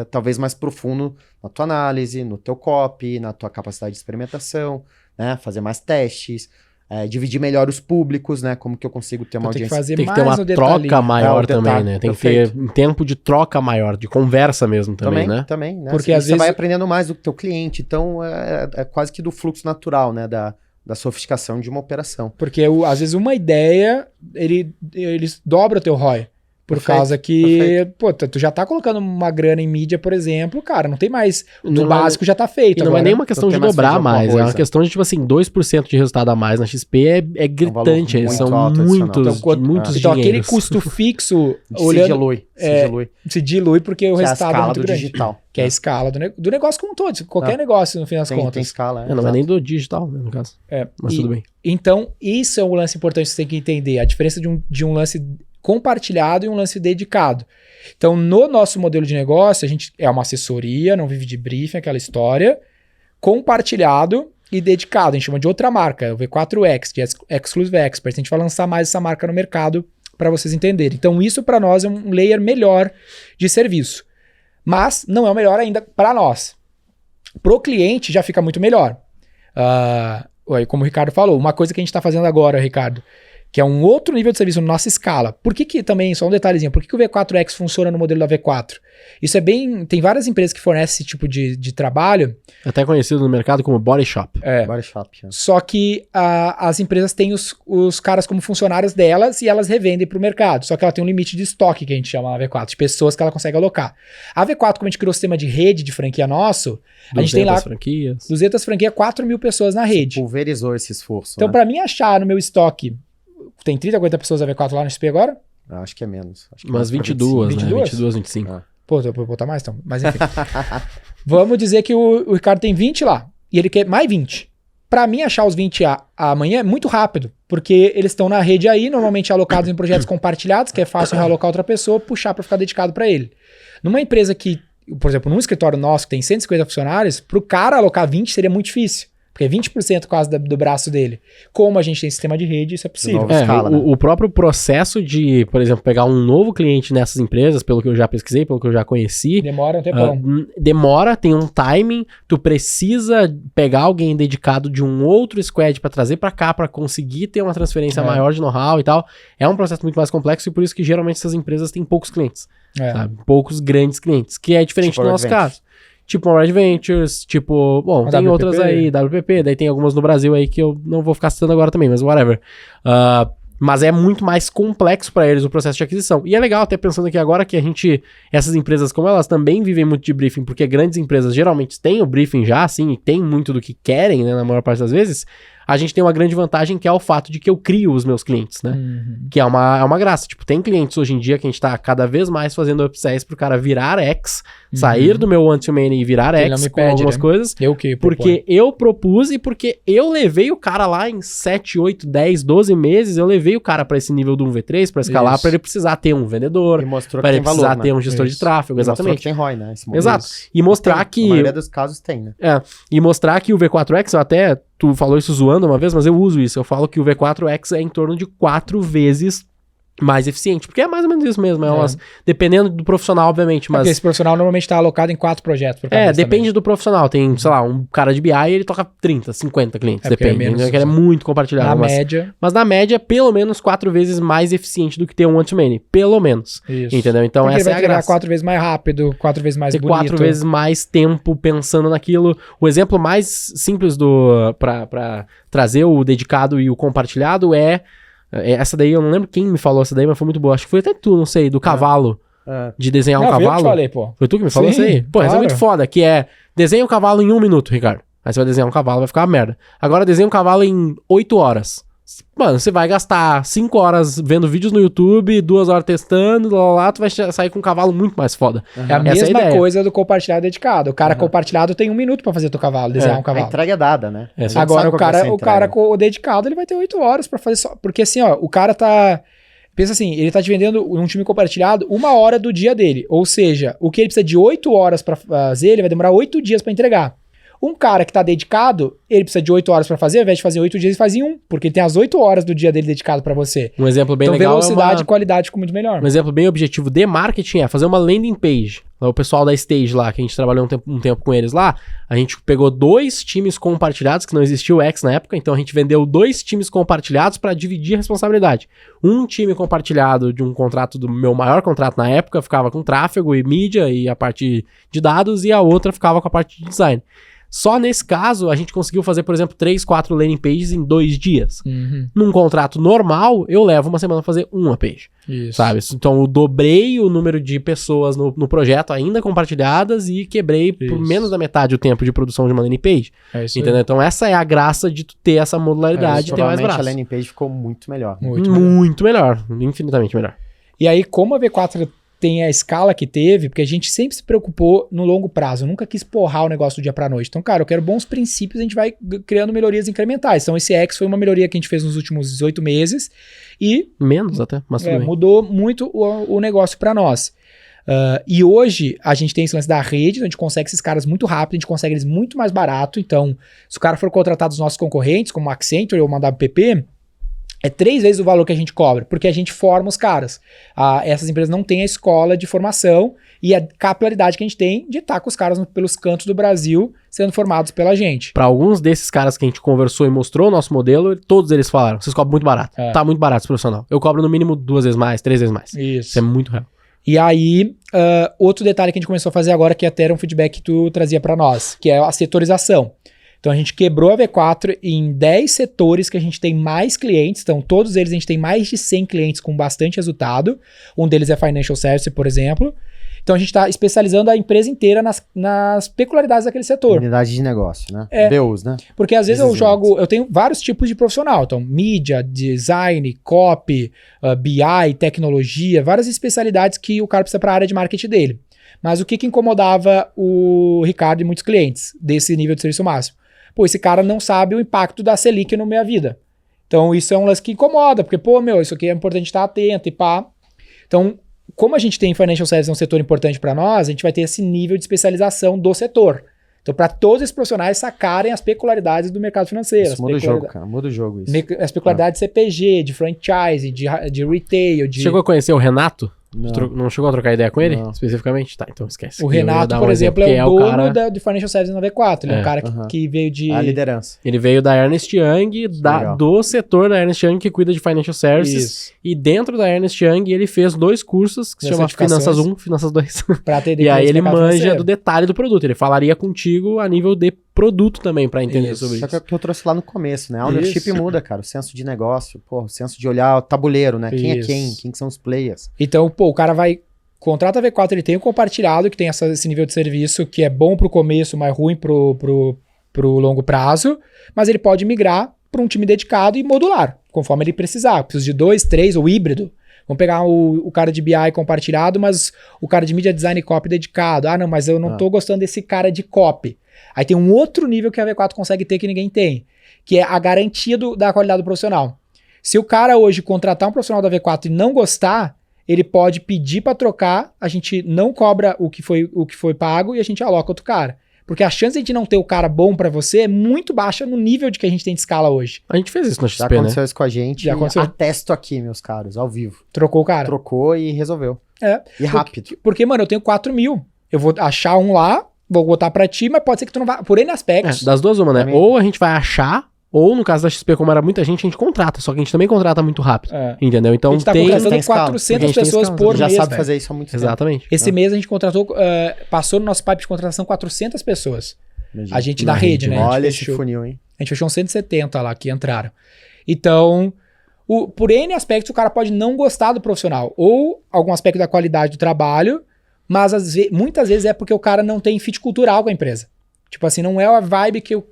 talvez mais profundo na tua análise, no teu copy, na tua capacidade de experimentação, né? Fazer mais testes, dividir melhor os públicos, né? Como que eu consigo ter uma audiência. Tem que ter uma troca maior também, né? Tem Perfeito. que ter um tempo de troca maior, de conversa mesmo também, né? Também, né? Porque Assim, às você vezes vai aprendendo mais do que o teu cliente, então é quase que do fluxo natural, né? Da sofisticação de uma operação. Porque às vezes uma ideia, ele dobra o teu ROI. Por causa que, pô, tu já tá colocando uma grana em mídia, por exemplo, cara, não tem mais, o básico já tá feito. E não agora. é nem uma questão de dobrar mais, é uma questão de, tipo assim, 2% de resultado a mais na XP é gritante, muito são alto, muitos Então aquele dinheiros. custo fixo, Se olhando, dilui porque o resultado é muito grande. Digital. Que é a escala do negócio como um todo, qualquer negócio, no fim das contas. Tem escala, não é nem do digital, né, no caso. Mas tudo bem. Então, isso é um lance importante que você tem que entender, a diferença de um lance compartilhado e um lance dedicado. Então, no nosso modelo de negócio, a gente é uma assessoria, não vive de briefing, aquela história, compartilhado e dedicado. A gente chama de outra marca, o V4X, de Exclusive Expert. A gente vai lançar mais essa marca no mercado para vocês entenderem. Então, isso para nós é um layer melhor de serviço. Mas não é o melhor ainda para nós. Pro cliente já fica muito melhor. Como o Ricardo falou, uma coisa que a gente está fazendo agora, Ricardo, que é um outro nível de serviço na nossa escala. Por que também, só um detalhezinho, por que o V4X funciona no modelo da V4? Isso é bem... Tem várias empresas que fornecem esse tipo de trabalho. Até conhecido no mercado como Body Shop. Body Shop. Só que as empresas têm os caras como funcionários delas e elas revendem para o mercado. Só que ela tem um limite de estoque, que a gente chama na V4, de pessoas que ela consegue alocar. A V4, como a gente criou o sistema de rede de franquia nosso, a gente tem lá 200 franquias, 4.000 pessoas na rede. Pulverizou esse esforço. Então, para mim achar no meu estoque... Tem 30, 40 pessoas da V4 lá no XP agora? Acho que é menos. Acho que umas 22, 25, né? 22, 25. Pô, eu vou botar mais então. Mas enfim. Vamos dizer que o Ricardo tem 20 lá. E ele quer mais 20. Pra mim, achar os 20 amanhã é muito rápido. Porque eles estão na rede aí, normalmente alocados em projetos compartilhados, que é fácil realocar outra pessoa, puxar pra ficar dedicado pra ele. Numa empresa que, por exemplo, num escritório nosso que tem 150 funcionários, pro cara alocar 20 seria muito difícil. Porque é 20% quase do braço dele. Como a gente tem sistema de rede, isso é possível. Escala, né? O próprio processo de, por exemplo, pegar um novo cliente nessas empresas, pelo que eu já pesquisei, pelo que eu já conheci... Demora um tempão. Demora, tem um timing, tu precisa pegar alguém dedicado de um outro squad pra trazer pra cá, pra conseguir ter uma transferência maior de know-how e tal. É um processo muito mais complexo e por isso que geralmente essas empresas têm poucos clientes. Sabe? Poucos grandes clientes, que é diferente do nosso caso. Tipo uma Red Ventures, tipo... Bom, tem WPP. Outras aí, WPP, daí tem algumas no Brasil aí que eu não vou ficar citando agora também, mas whatever. Mas é muito mais complexo para eles o processo de aquisição. E é legal até pensando aqui agora que essas empresas como elas também vivem muito de briefing, porque grandes empresas geralmente têm o briefing já, assim, e tem muito do que querem, né, na maior parte das vezes. A gente tem uma grande vantagem que é o fato de que eu crio os meus clientes, né? Que é uma graça. Tipo, tem clientes hoje em dia que a gente tá cada vez mais fazendo upsells pro cara virar X, sair do meu one-to-many e virar X com algumas coisas. Porque eu propus e porque eu levei o cara lá em 7, 8, 10, 12 meses, eu levei o cara pra esse nível do 1v3 pra escalar, pra ele precisar ter um vendedor, pra ele precisar ter um gestor de tráfego, exatamente. Que tem ROI, né? Exato. E mostrar que... Na maioria dos casos tem, né? E mostrar que o V4X, eu até... Tu falou isso zoando uma vez, mas eu uso isso. Eu falo que o V4X é em torno de 4 vezes mais eficiente. Porque é mais ou menos isso mesmo. Dependendo do profissional, obviamente. Mas... Porque esse profissional normalmente está alocado em 4 projetos. Depende do profissional. Tem, sei lá, um cara de BI e ele toca 30, 50 clientes. Depende. Ele é muito compartilhado. Mas na média, pelo menos 4 vezes mais eficiente do que ter um one-to-many. Pelo menos. Isso. Entendeu? Então porque essa é a graça. 4 vezes mais rápido, 4 vezes mais bonito. 4 vezes mais tempo pensando naquilo. O exemplo mais simples pra trazer o dedicado e o compartilhado é Essa daí, eu não lembro quem me falou essa daí, mas foi muito boa. Acho que foi até tu, não sei, do cavalo. De desenhar um Não, eu cavalo. te falei, pô. Foi tu que me falou Sim, isso aí? Pô, essa é claro. muito foda, que é desenha um cavalo em 1 minuto, Ricardo. Aí você vai desenhar um cavalo, vai ficar uma merda. Agora desenha um cavalo em 8 horas. Mano, você vai gastar 5 horas vendo vídeos no YouTube, 2 horas testando, lá, tu vai sair com um cavalo muito mais foda. É a Essa é a mesma ideia. coisa do compartilhado dedicado. O cara compartilhado tem 1 minuto pra fazer teu cavalo, desenhar um A cavalo. entrega é dada, né? É, A gente Agora sabe o qual que vai ser cara, a o cara entrega. com o dedicado, ele vai ter 8 horas pra fazer só. Porque assim, ó, o cara tá. Pensa assim, ele tá te vendendo num time compartilhado 1 hora do dia dele. Ou seja, o que ele precisa de 8 horas pra fazer, ele vai demorar 8 dias pra entregar. Um cara que tá dedicado, ele precisa de 8 horas pra fazer, ao invés de fazer 8 dias, ele faz em 1, porque ele tem as 8 horas do dia dele dedicado pra você. Um exemplo bem Então legal velocidade é e qualidade ficam muito melhor. um exemplo bem objetivo de marketing é fazer uma landing page. O pessoal da Stage lá, que a gente trabalhou um tempo com eles lá, a gente pegou 2 times compartilhados, que não existia o X na época, então a gente vendeu 2 times compartilhados para dividir a responsabilidade. Um time compartilhado de um contrato, do meu maior contrato na época, ficava com tráfego e mídia e a parte de dados, e a outra ficava com a parte de design. Só nesse caso, a gente conseguiu fazer, por exemplo, 3, 4 landing pages em 2 dias. Uhum. Num contrato normal, eu levo uma semana pra fazer uma page. Isso. Sabe? Então eu dobrei o número de pessoas no projeto ainda compartilhadas e quebrei por Isso. menos da metade o tempo de produção de uma landing page. É isso aí. Entendeu? Então essa é a graça de tu ter essa modularidade e ter mais Provavelmente a braço. landing page ficou muito melhor. Muito melhor. Muito melhor. Infinitamente melhor. E aí, como a V4 tem a escala que teve, porque a gente sempre se preocupou no longo prazo, nunca quis porrar o negócio do dia pra noite. Então, cara, eu quero bons princípios, a gente vai criando melhorias incrementais. Então, esse X foi uma melhoria que a gente fez nos últimos 18 meses e Menos até, mas tudo bem. mudou muito o negócio pra nós. E hoje a gente tem esse lance da rede, a gente consegue esses caras muito rápido, a gente consegue eles muito mais barato. Então, se o cara for contratado dos nossos concorrentes, como a Accenture ou uma WPP, é 3 vezes o valor que a gente cobra, porque a gente forma os caras. Essas empresas não têm a escola de formação e a capilaridade que a gente tem de estar com os caras pelos cantos do Brasil sendo formados pela gente. Pra alguns desses caras que a gente conversou e mostrou o nosso modelo, todos eles falaram, vocês cobram muito barato. É. Tá muito barato esse profissional. Eu cobro no mínimo 2 vezes mais, 3 vezes mais. Isso. Isso é muito real. E aí, outro detalhe que a gente começou a fazer agora, que até era um feedback que tu trazia pra nós, que é a setorização. Então a gente quebrou a V4 em 10 setores que a gente tem mais clientes. Então todos eles a gente tem mais de 100 clientes com bastante resultado. Um deles é Financial Service, por exemplo. Então a gente está especializando a empresa inteira nas peculiaridades daquele setor. Unidade de negócio, né? É. BUs, né? Porque às vezes eu tenho vários tipos de profissional. Então mídia, design, copy, BI, tecnologia, várias especialidades que o cara precisa para a área de marketing dele. Mas o que incomodava o Ricardo e muitos clientes desse nível de serviço máximo? Pô, esse cara não sabe o impacto da Selic na minha vida. Então, isso é um lance que incomoda, porque, pô, isso aqui é importante estar atento e pá. Então, como a gente tem Financial Services, um setor importante para nós, a gente vai ter esse nível de especialização do setor. Então, para todos esses profissionais sacarem as peculiaridades do mercado financeiro. Isso muda o jogo, cara. Muda o jogo isso. As peculiaridades de CPG, de franchise, de retail, de... Chegou a conhecer o Renato? Não. Não chegou a trocar ideia com ele? Não. Especificamente? Tá, então esquece. O Eu ia Renato, dar por um exemplo, que é o dono cara... de Financial Services na V4. Ele é um cara que veio de... A liderança. Ele veio da Ernst Young, do setor da Ernst Young que cuida de Financial Services. Isso. E dentro da Ernst Young ele fez 2 cursos que se Das chama certificações. Finanças 1, Finanças 2. Pra atender E aí clientes ele do mercado manja financeiro. do detalhe do produto. Ele falaria contigo a nível de produto também pra entender Isso. sobre Só isso. que eu trouxe lá no começo, né? A ownership Isso. muda, cara. O senso de negócio, pô, o senso de olhar o tabuleiro, né? Quem é Isso. quem que são os players. Então, pô, o cara vai... Contrata a V4, ele tem o compartilhado, que tem esse nível de serviço que é bom pro começo, mas ruim pro longo prazo, mas ele pode migrar para um time dedicado e modular, conforme ele precisar. Precisa de 2, 3 ou híbrido. Vamos pegar o cara de BI compartilhado, mas o cara de Media Design e Copy dedicado. Ah, não, mas eu não tô gostando desse cara de Copy. Aí tem um outro nível que a V4 consegue ter que ninguém tem, que é a garantia da qualidade do profissional. Se o cara hoje contratar um profissional da V4 e não gostar, ele pode pedir para trocar, a gente não cobra o que foi pago e a gente aloca outro cara. Porque a chance de a gente não ter o cara bom para você é muito baixa no nível de que a gente tem de escala hoje. A gente fez isso no Já XP, né? aconteceu isso com a gente. Já aconteceu. Atesto aqui, meus caros, ao vivo. Trocou o cara. Trocou e resolveu. É. E rápido. Porque, mano, eu tenho 4 mil. Eu vou achar um lá, vou botar pra ti, mas pode ser que tu não vá... Por N aspectos. Das duas uma, né? Também. Ou a gente vai achar, ou no caso da XP, como era muita gente, a gente contrata. Só que a gente também contrata muito rápido. É. Entendeu? Então A gente tá tem... contratando tem escala. 400 A gente tem pessoas escala. por Já mês, sabe velho. fazer isso há muito tempo. Exatamente. Esse mês a gente contratou, passou no nosso pipe de contratação 400 pessoas. Imagina. A gente na rede, né? A gente Olha esse fechou. funil, hein? A gente fechou uns 170 lá que entraram. Então, Por N aspectos, o cara pode não gostar do profissional, ou algum aspecto da qualidade do trabalho, mas muitas vezes é porque o cara não tem fit cultural com a empresa. Tipo assim, não é a vibe que o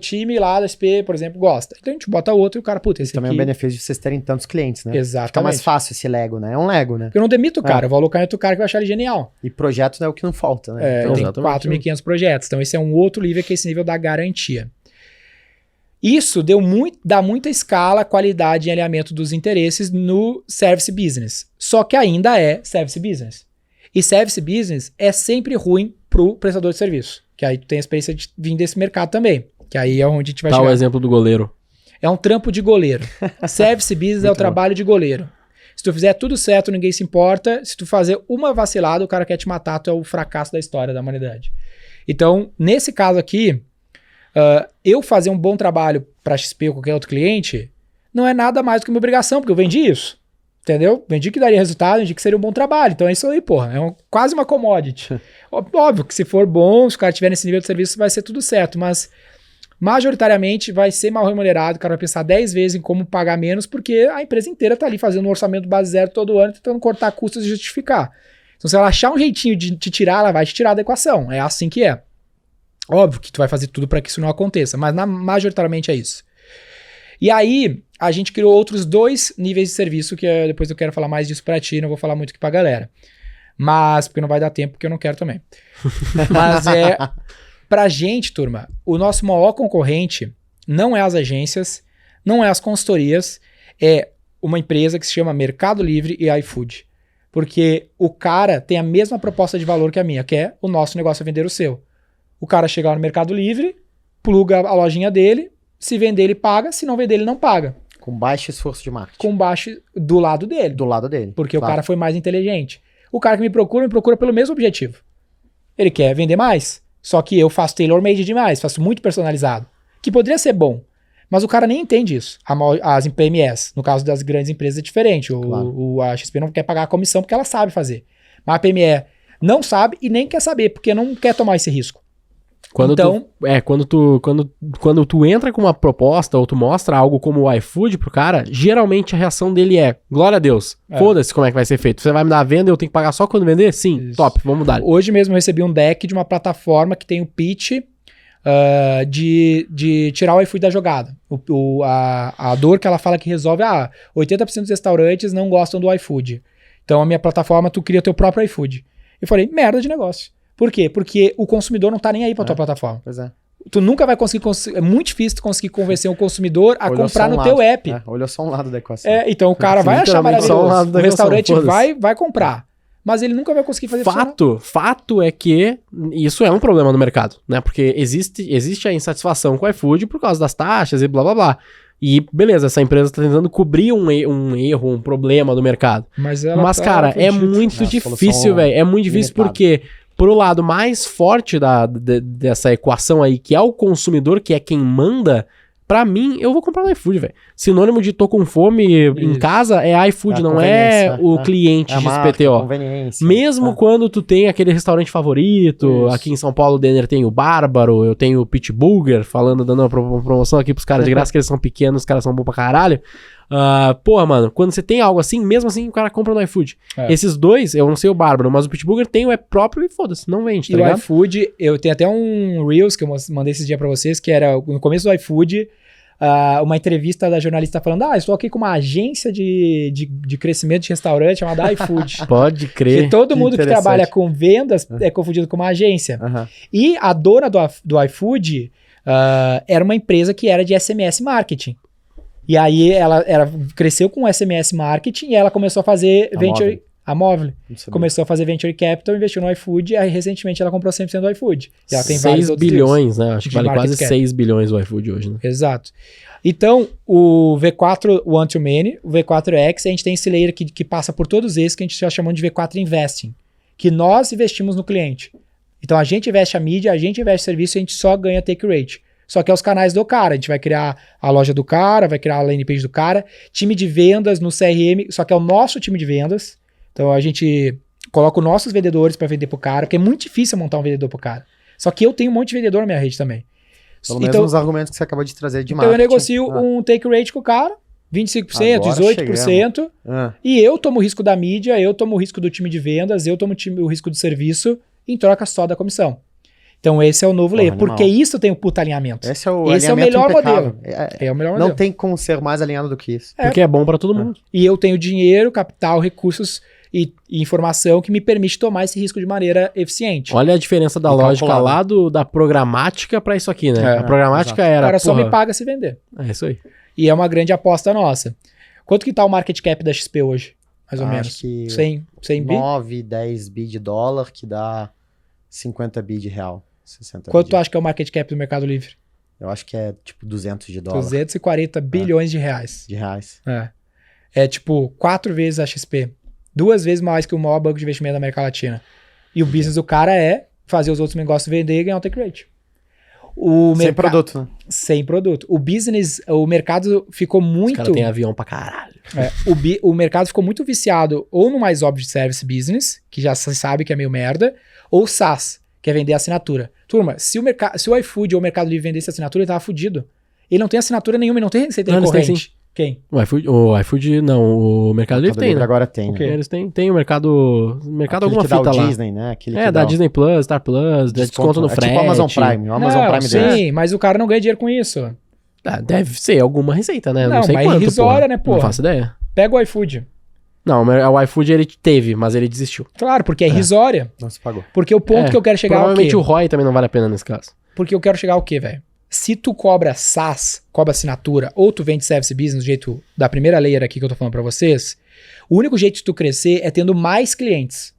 time lá da SP, por exemplo, gosta. Então a gente bota outro e o cara, puta, esse Também aqui... é um benefício de vocês terem tantos clientes, né? Exatamente. Fica mais fácil esse Lego, né? É um Lego, né? Eu não demito o cara, eu vou alocar em outro cara que vai achar ele genial. E projeto é o que não falta, né? Eu tenho exatamente. 4.500 projetos, então esse é um outro nível que é esse nível da garantia. Isso dá muita escala, qualidade e alinhamento dos interesses no service business. Só que ainda é service business. E service business é sempre ruim pro prestador de serviço. Que aí tu tem a experiência de vir desse mercado também. Que aí é onde a gente vai Tá chegar. o exemplo do goleiro. É um trampo de goleiro. Service business é o trabalho de goleiro. Se tu fizer tudo certo, ninguém se importa. Se tu fazer uma vacilada, o cara quer te matar, tu é o fracasso da história da humanidade. Então, nesse caso aqui, eu fazer um bom trabalho para XP ou qualquer outro cliente não é nada mais do que uma obrigação, porque eu vendi isso. Entendeu? Vendi que daria resultado, vendi que seria um bom trabalho. Então é isso aí, porra. É quase uma commodity. Óbvio que se for bom, se o cara tiver nesse nível de serviço, vai ser tudo certo, mas majoritariamente vai ser mal remunerado. O cara vai pensar 10 vezes em como pagar menos, porque a empresa inteira tá ali fazendo um orçamento base zero todo ano, tentando cortar custos e justificar. Então se ela achar um jeitinho de te tirar, ela vai te tirar da equação. É assim que é. Óbvio que tu vai fazer tudo para que isso não aconteça, mas majoritariamente é isso. E aí, a gente criou outros 2 níveis de serviço, que depois eu quero falar mais disso pra ti, não vou falar muito aqui pra galera. Mas, porque não vai dar tempo, porque eu não quero também. Mas pra gente, turma, o nosso maior concorrente não é as agências, não é as consultorias, é uma empresa que se chama Mercado Livre e iFood. Porque o cara tem a mesma proposta de valor que a minha, que é o nosso negócio é vender o seu. O cara chega lá no Mercado Livre, pluga a lojinha dele, se vender ele paga, se não vender ele não paga. Com baixo esforço de marketing. Com baixo do lado dele. Do lado dele. Porque o cara foi mais inteligente. O cara que me procura pelo mesmo objetivo. Ele quer vender mais, só que eu faço tailor-made demais, faço muito personalizado. Que poderia ser bom, mas o cara nem entende isso. As PMEs, no caso das grandes empresas, é diferente. Claro. A XP não quer pagar a comissão porque ela sabe fazer. Mas a PME não sabe e nem quer saber, porque não quer tomar esse risco. Quando Então, quando tu entra com uma proposta ou tu mostra algo como o iFood pro cara, geralmente a reação dele é, glória a Deus, foda-se como é que vai ser feito. Você vai me dar a venda e eu tenho que pagar só quando vender? Sim, Isso. top, vamos dar. Hoje mesmo eu recebi um deck de uma plataforma que tem o pitch de tirar o iFood da jogada. A dor que ela fala que resolve, 80% dos restaurantes não gostam do iFood. Então a minha plataforma, tu cria teu próprio iFood. Eu falei, merda de negócio. Por quê? Porque o consumidor não tá nem aí pra tua plataforma. Pois é. Tu nunca vai conseguir, é muito difícil tu conseguir convencer um consumidor a Olhou comprar só um no teu lado. app. Olhou só um lado da equação. Então o cara vai achar Literalmente só um lado maravilhoso. da O restaurante equação, vai comprar. Mas ele nunca vai conseguir fazer funcionar. Fato é que isso é um problema no mercado, né? Porque existe a insatisfação com o iFood por causa das taxas e blá blá blá. E beleza, essa empresa tá tentando cobrir um erro, um problema do mercado. Mas Cara, é muito difícil, velho. É muito difícil porque pro lado mais forte dessa equação aí, que é o consumidor, que é quem manda, pra mim, eu vou comprar no iFood, velho. Sinônimo de tô com fome em casa é iFood, não é o cliente de XPTO. Conveniência. Mesmo quando tu tem aquele restaurante favorito, Isso. aqui em São Paulo o Denner tem o Bárbaro, eu tenho o Pit Burger, dando uma promoção aqui pros caras de graça, que eles são pequenos, os caras são bons pra caralho. Porra, mano, quando você tem algo assim, mesmo assim o cara compra no iFood. Esses dois, eu não sei o Bárbaro, mas o Pit Burger tem o app próprio e foda-se, não vende, tá ligado? O iFood, eu tenho até um Reels que eu mandei esses dias pra vocês, que era no começo do iFood, uma entrevista da jornalista falando, estou aqui com uma agência de crescimento de restaurante chamada iFood. Pode crer. Que todo mundo que trabalha com vendas é confundido com uma agência. E a dona do iFood era uma empresa que era de SMS Marketing. E aí ela cresceu com SMS Marketing e ela começou a fazer a Móvel. Começou a fazer Venture Capital, investiu no iFood e aí recentemente ela comprou 100% do iFood. E ela tem 6 bilhões, né? Acho que vale quase 6 bilhões o iFood hoje, né? Exato. Então, o V4 One to Many, o V4X, a gente tem esse layer que passa por todos esses que a gente já chamou de V4 Investing, que nós investimos no cliente. Então, a gente investe a mídia, a gente investe serviço e a gente só ganha take rate. Só que é os canais do cara. A gente vai criar a loja do cara, vai criar a landing page do cara, time de vendas no CRM, só que é o nosso time de vendas. Então a gente coloca os nossos vendedores para vender pro cara, porque é muito difícil montar um vendedor pro cara. Só que eu tenho um monte de vendedor na minha rede também. Pelo menos os argumentos que você acabou de trazer de marketing. Então eu negocio um take rate com o cara, 25%, Agora 18%. Ah, E eu tomo o risco da mídia, eu tomo o risco do time de vendas, eu tomo o risco do serviço em troca só da comissão. Então esse é o novo layer. animal. Porque isso tem o puta alinhamento. esse é o Esse é o alinhamento melhor impecável. modelo. É o melhor modelo. Não tem como ser mais alinhado do que isso. Porque é bom pra todo mundo. E eu tenho dinheiro, capital, recursos e informação que me permite tomar esse risco de maneira eficiente. Olha a diferença da E lógica calculado. lá da programática pra isso aqui, né? É, A programática O era, cara só porra, me paga se vender. É isso aí. E é uma grande aposta nossa. Quanto que tá o market cap da XP hoje? Mais ou Acho menos. que 100 bi? 9, 10 bi de dólar, que dá 50 bi de real. 60 Quanto bi tu acha que é o market cap do Mercado Livre? Eu acho que é tipo 200 de dólar. 240 bilhões de reais. De reais. É tipo 4 vezes a XP. 2 vezes mais que o maior banco de investimento da América Latina. E o business do cara é fazer os outros negócios vender e ganhar o take rate. Sem produto, né? Sem produto. O business, o mercado ficou Os muito... caras têm avião pra caralho. O mercado ficou muito viciado ou no mais óbvio de service business, que já se sabe que é meio merda, ou SaaS, que é vender assinatura. Turma, se o iFood ou o Mercado Livre vendesse assinatura, ele tava fudido. Ele não tem assinatura nenhuma, ele não tem receita Não, eles têm, recorrente. Quem? O iFood não, o Mercado Livre tem, né? Agora tem, quê? né? Eles têm o mercado Aquele alguma que dá fita o lá. Disney, né? Aquele que É, dá da o Disney Plus, Star Plus, desconto no É frete. tipo o Amazon Prime. O Amazon não, Prime sim, deles. mas o cara não ganha dinheiro com isso. Ah, deve ser alguma receita, né? Não, Não sei mas quanto, irrisória, né, porra? Não faço ideia. Pega o iFood. Não, o iFood ele teve, mas ele desistiu. Claro, porque é irrisória. Não se pagou. Porque o ponto que eu quero chegar é o quê? Provavelmente o ROI também não vale a pena nesse caso. Porque eu quero chegar ao quê, velho? Se tu cobra SaaS, cobra assinatura, ou tu vende service business do jeito da primeira layer aqui que eu tô falando pra vocês, o único jeito de tu crescer é tendo mais clientes,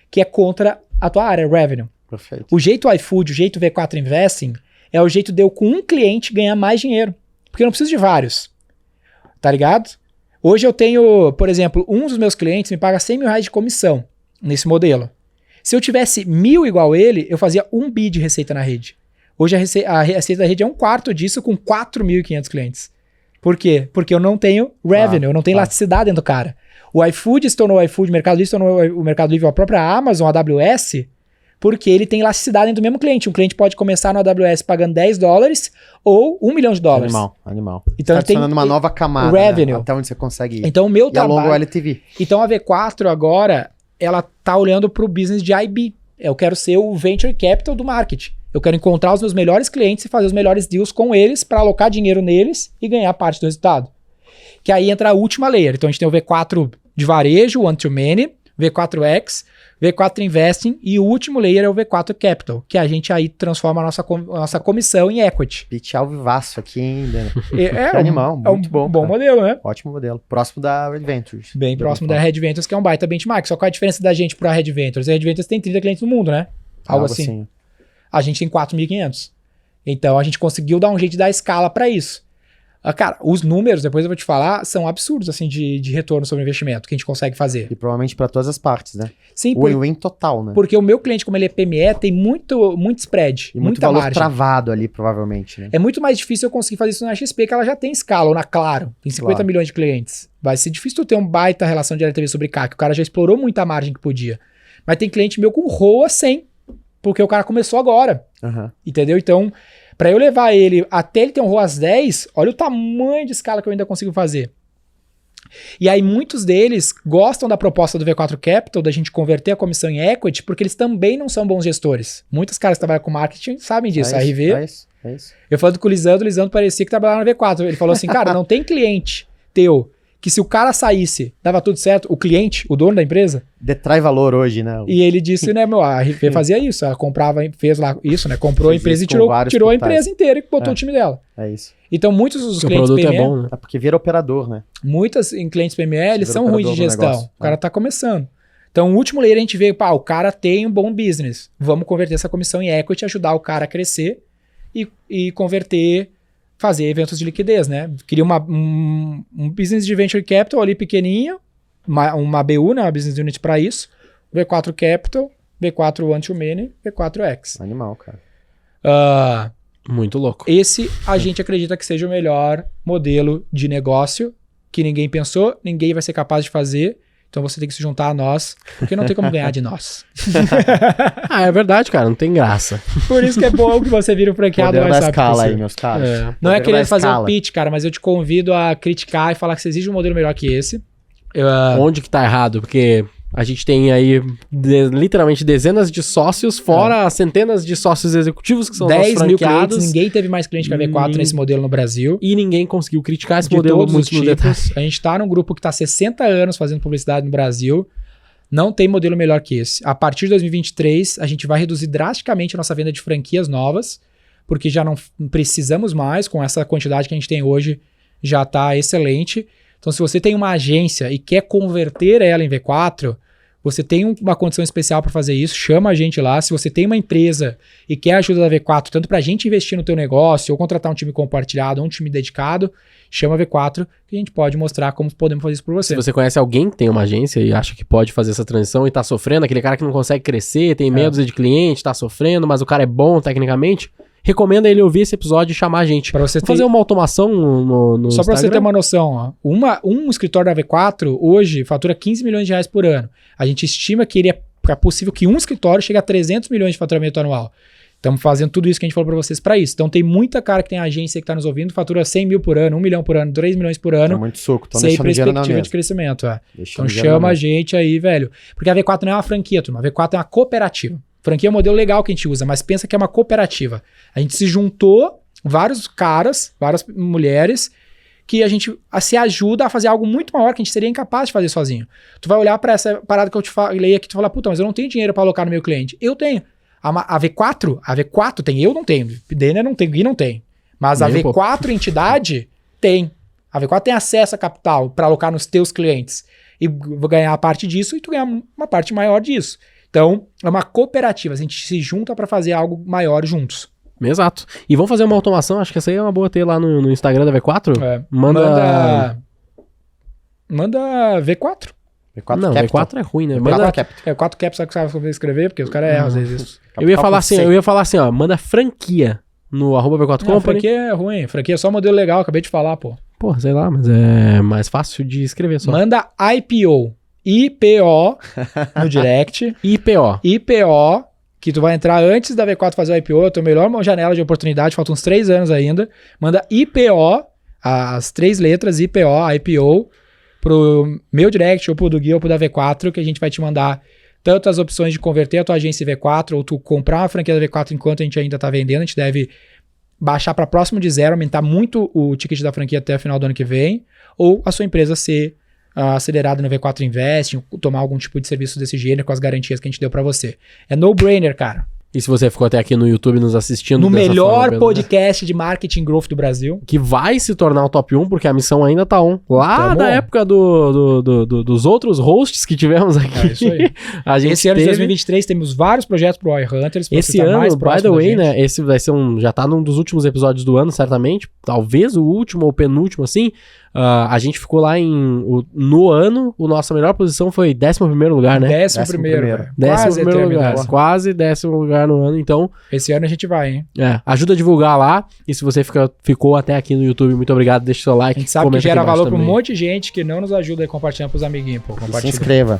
que é contra a tua área, revenue. Perfeito. O jeito iFood, o jeito V4 Investing, é o jeito de eu com um cliente ganhar mais dinheiro. Porque eu não preciso de vários. Tá ligado? Hoje eu tenho, por exemplo, um dos meus clientes me paga 100 mil reais de comissão nesse modelo. Se eu tivesse 1.000 igual ele, eu fazia 1 bi de receita na rede. Hoje a receita da rede é 1/4 disso com 4.500 clientes. Por quê? Porque eu não tenho revenue, eu não tenho elasticidade dentro do cara. O iFood se tornou o iFood, o Mercado Livre se tornou o Mercado Livre, a própria Amazon, a AWS, porque ele tem elasticidade dentro do mesmo cliente. Um cliente pode começar no AWS pagando $10 ou $1 milhão. Animal. Então Tá ele tem adicionando uma nova camada, revenue. né? Até onde você consegue ir. Então o meu E ao longo trabalho... LTV. Então a V4 agora, ela tá olhando pro business de IB. Eu quero ser o venture capital do marketing. Eu quero encontrar os meus melhores clientes e fazer os melhores deals com eles para alocar dinheiro neles e ganhar parte do resultado. Que aí entra a última layer. Então a gente tem o V4 de varejo, One to Many, V4X, V4 Investing e o último layer é o V4 Capital, que a gente aí transforma a nossa comissão em equity. Pitch ao vivaço aqui ainda. É animal, muito bom, bom cara. modelo, né? Ótimo modelo. Próximo da Red Ventures. Bem próximo da Red Ventures, que é um baita benchmark. Só qual é a diferença da gente para a Red Ventures? A Red Ventures tem 30 clientes no mundo, né? Algo assim. A gente tem 4.500. Então a gente conseguiu dar um jeito de dar escala para isso. Cara, os números, depois eu vou te falar, são absurdos assim de retorno sobre investimento que a gente consegue fazer. E provavelmente para todas as partes, né? Sim, Win-win total, né? porque o meu cliente, como ele é PME, tem muito spread, E muito muita valor margem. travado ali, provavelmente, né? É muito mais difícil eu conseguir fazer isso na XP, que ela já tem escala, ou na Claro, tem 50 Claro. milhões de clientes. Vai ser difícil tu ter uma baita relação de LTV sobre CAC, o cara já explorou muita margem que podia. Mas tem cliente meu com ROA 100, porque o cara começou agora, Aham. entendeu? Então, para eu levar ele até ele ter um ROAS 10, olha o tamanho de escala que eu ainda consigo fazer. E aí muitos deles gostam da proposta do V4 Capital, da gente converter a comissão em equity, porque eles também não são bons gestores. Muitos caras que trabalham com marketing sabem disso. A RV, É isso. eu falando com o Lisandro parecia que trabalhava na V4. Ele falou assim, cara, não tem cliente teu que se o cara saísse, dava tudo certo, o cliente, o dono da empresa, Detrai valor hoje, né? e ele disse, né, meu, a RV fazia isso, ela comprava, fez lá isso, né, comprou a Fez empresa e isso com vários tirou a portais. empresa inteira e botou É. o time dela. É isso. Então, muitos dos Porque o clientes produto PME, é bom, né? É porque vira operador, né? muitas em clientes PME, eles Vira são ruins de operador do gestão. negócio. O cara tá começando. Então, o último layer a gente veio, pá, o cara tem um bom business. Vamos converter essa comissão em equity, ajudar o cara a crescer e converter, fazer eventos de liquidez, né? Queria um business de venture capital ali pequenininho, uma BU, né? Uma business unit para isso. V4 Capital, V4 One to Many, V4X. Animal, cara. Muito louco. Esse a gente acredita que seja o melhor modelo de negócio que ninguém pensou, ninguém vai ser capaz de fazer, Então você tem que se juntar a nós, porque não tem como ganhar de nós. É verdade, cara, não tem graça. Por isso que é bom que você vira o franqueado Poder mais da rápido escala possível. aí, meus caros. Não é Poder querer da fazer um escala. pitch, cara, mas eu te convido a criticar e falar que você exige um modelo melhor que esse. Onde que tá errado? Porque a gente tem aí literalmente dezenas de sócios, fora centenas de sócios executivos que são nossos 10 mil franqueados. clientes, ninguém teve mais cliente que a V4 nesse modelo no Brasil. E ninguém conseguiu criticar esse De modelo todos os muito no detalhe. tipos. A gente tá num grupo que tá há 60 anos fazendo publicidade no Brasil. Não tem modelo melhor que esse. A partir de 2023, a gente vai reduzir drasticamente a nossa venda de franquias novas, porque já não precisamos mais, com essa quantidade que a gente tem hoje, já tá excelente. Então, se você tem uma agência e quer converter ela em V4, você tem uma condição especial para fazer isso, chama a gente lá. Se você tem uma empresa e quer ajuda da V4, tanto para a gente investir no teu negócio, ou contratar um time compartilhado, ou um time dedicado, chama a V4, que a gente pode mostrar como podemos fazer isso por você. Se você conhece alguém que tem uma agência e acha que pode fazer essa transição e tá sofrendo, aquele cara que não consegue crescer, tem meia dúzia de cliente, tá sofrendo, mas o cara é bom tecnicamente, recomenda ele ouvir esse episódio e chamar a gente. Para você Vou fazer uma automação no Só para você ter Instagram. uma noção, ó, um escritório da V4 hoje fatura 15 milhões de reais por ano. A gente estima que é possível que um escritório chegue a 300 milhões de faturamento anual. Estamos fazendo tudo isso que a gente falou para vocês para isso. Então tem muita cara que tem agência que está nos ouvindo, fatura 100 mil por ano, 1 milhão por ano, 3 milhões por ano. É muito suco, tô sem deixando dinheiro na perspectiva mesa. de crescimento. Deixando Então dinheiro na chama a mesa. gente aí, velho. Porque a V4 não é uma franquia, turma. A V4 é uma cooperativa. Franquia é um modelo legal que a gente usa, mas pensa que é uma cooperativa. A gente se juntou, vários caras, várias mulheres, que a gente se ajuda a fazer algo muito maior que a gente seria incapaz de fazer sozinho. Tu vai olhar para essa parada que eu te falei aqui e tu falar, puta, mas eu não tenho dinheiro para alocar no meu cliente. Eu tenho. A V4 tem, eu não tenho. Denner não tem, Gui não tem. Mas a Nem um V4 entidade tem. A V4 tem acesso a capital para alocar nos teus clientes. E vou ganhar a parte disso e tu ganhar uma parte maior disso. Então, é uma cooperativa. A gente se junta para fazer algo maior juntos. Exato. E vamos fazer uma automação, acho que essa aí é uma boa ter lá no Instagram da V4. Manda V4. V4 Não, Capital. V4 é ruim, né? V4 Manda... Capital. É 4 caps, sabe que sabe como escrever, porque os caras erram às vezes isso. Eu ia falar Capital assim, ó, manda franquia no @V4 Não, Company. franquia é ruim. Franquia é só modelo legal, acabei de falar, pô. Porra, sei lá, mas é mais fácil de escrever só. Manda IPO. IPO no direct. IPO, que tu vai entrar antes da V4 fazer o IPO, é a tua melhor janela de oportunidade, faltam uns 3 anos ainda. Manda IPO, as 3 letras, IPO, pro meu direct, ou pro do Gui, ou pro da V4, que a gente vai te mandar tanto as opções de converter a tua agência em V4, ou tu comprar uma franquia da V4 enquanto a gente ainda tá vendendo. A gente deve baixar para próximo de 0, aumentar muito o ticket da franquia até o final do ano que vem, ou a sua empresa ser acelerada no V4 Invest, tomar algum tipo de serviço desse gênero com as garantias que a gente deu para você. É no-brainer, cara. E se você ficou até aqui no YouTube nos assistindo... No dessa melhor forma, podcast de marketing growth do Brasil. que vai se tornar o top 1, porque a missão ainda tá on. Lá Tamo da on. época dos outros hosts que tivemos aqui. É isso aí. A gente Esse ano de teve... 2023 temos vários projetos pro iHunters. pra você Esse estar mais ano, by próximo the da way, gente. né? Esse vai ser já tá num dos últimos episódios do ano, certamente. Talvez o último ou penúltimo, assim. A gente ficou lá no ano, a nossa melhor posição foi 11º lugar, né? 11º, velho. 11º lugar. Quase 10º lugar no ano, então... Esse ano a gente vai, hein? ajuda a divulgar lá. E se você ficou até aqui no YouTube, muito obrigado. Deixa o seu like. A gente sabe que comenta gera aqui embaixo valor pra um também. monte de gente que não nos ajuda a compartilhar pros amiguinhos, pô. Se Compartilha. inscreva.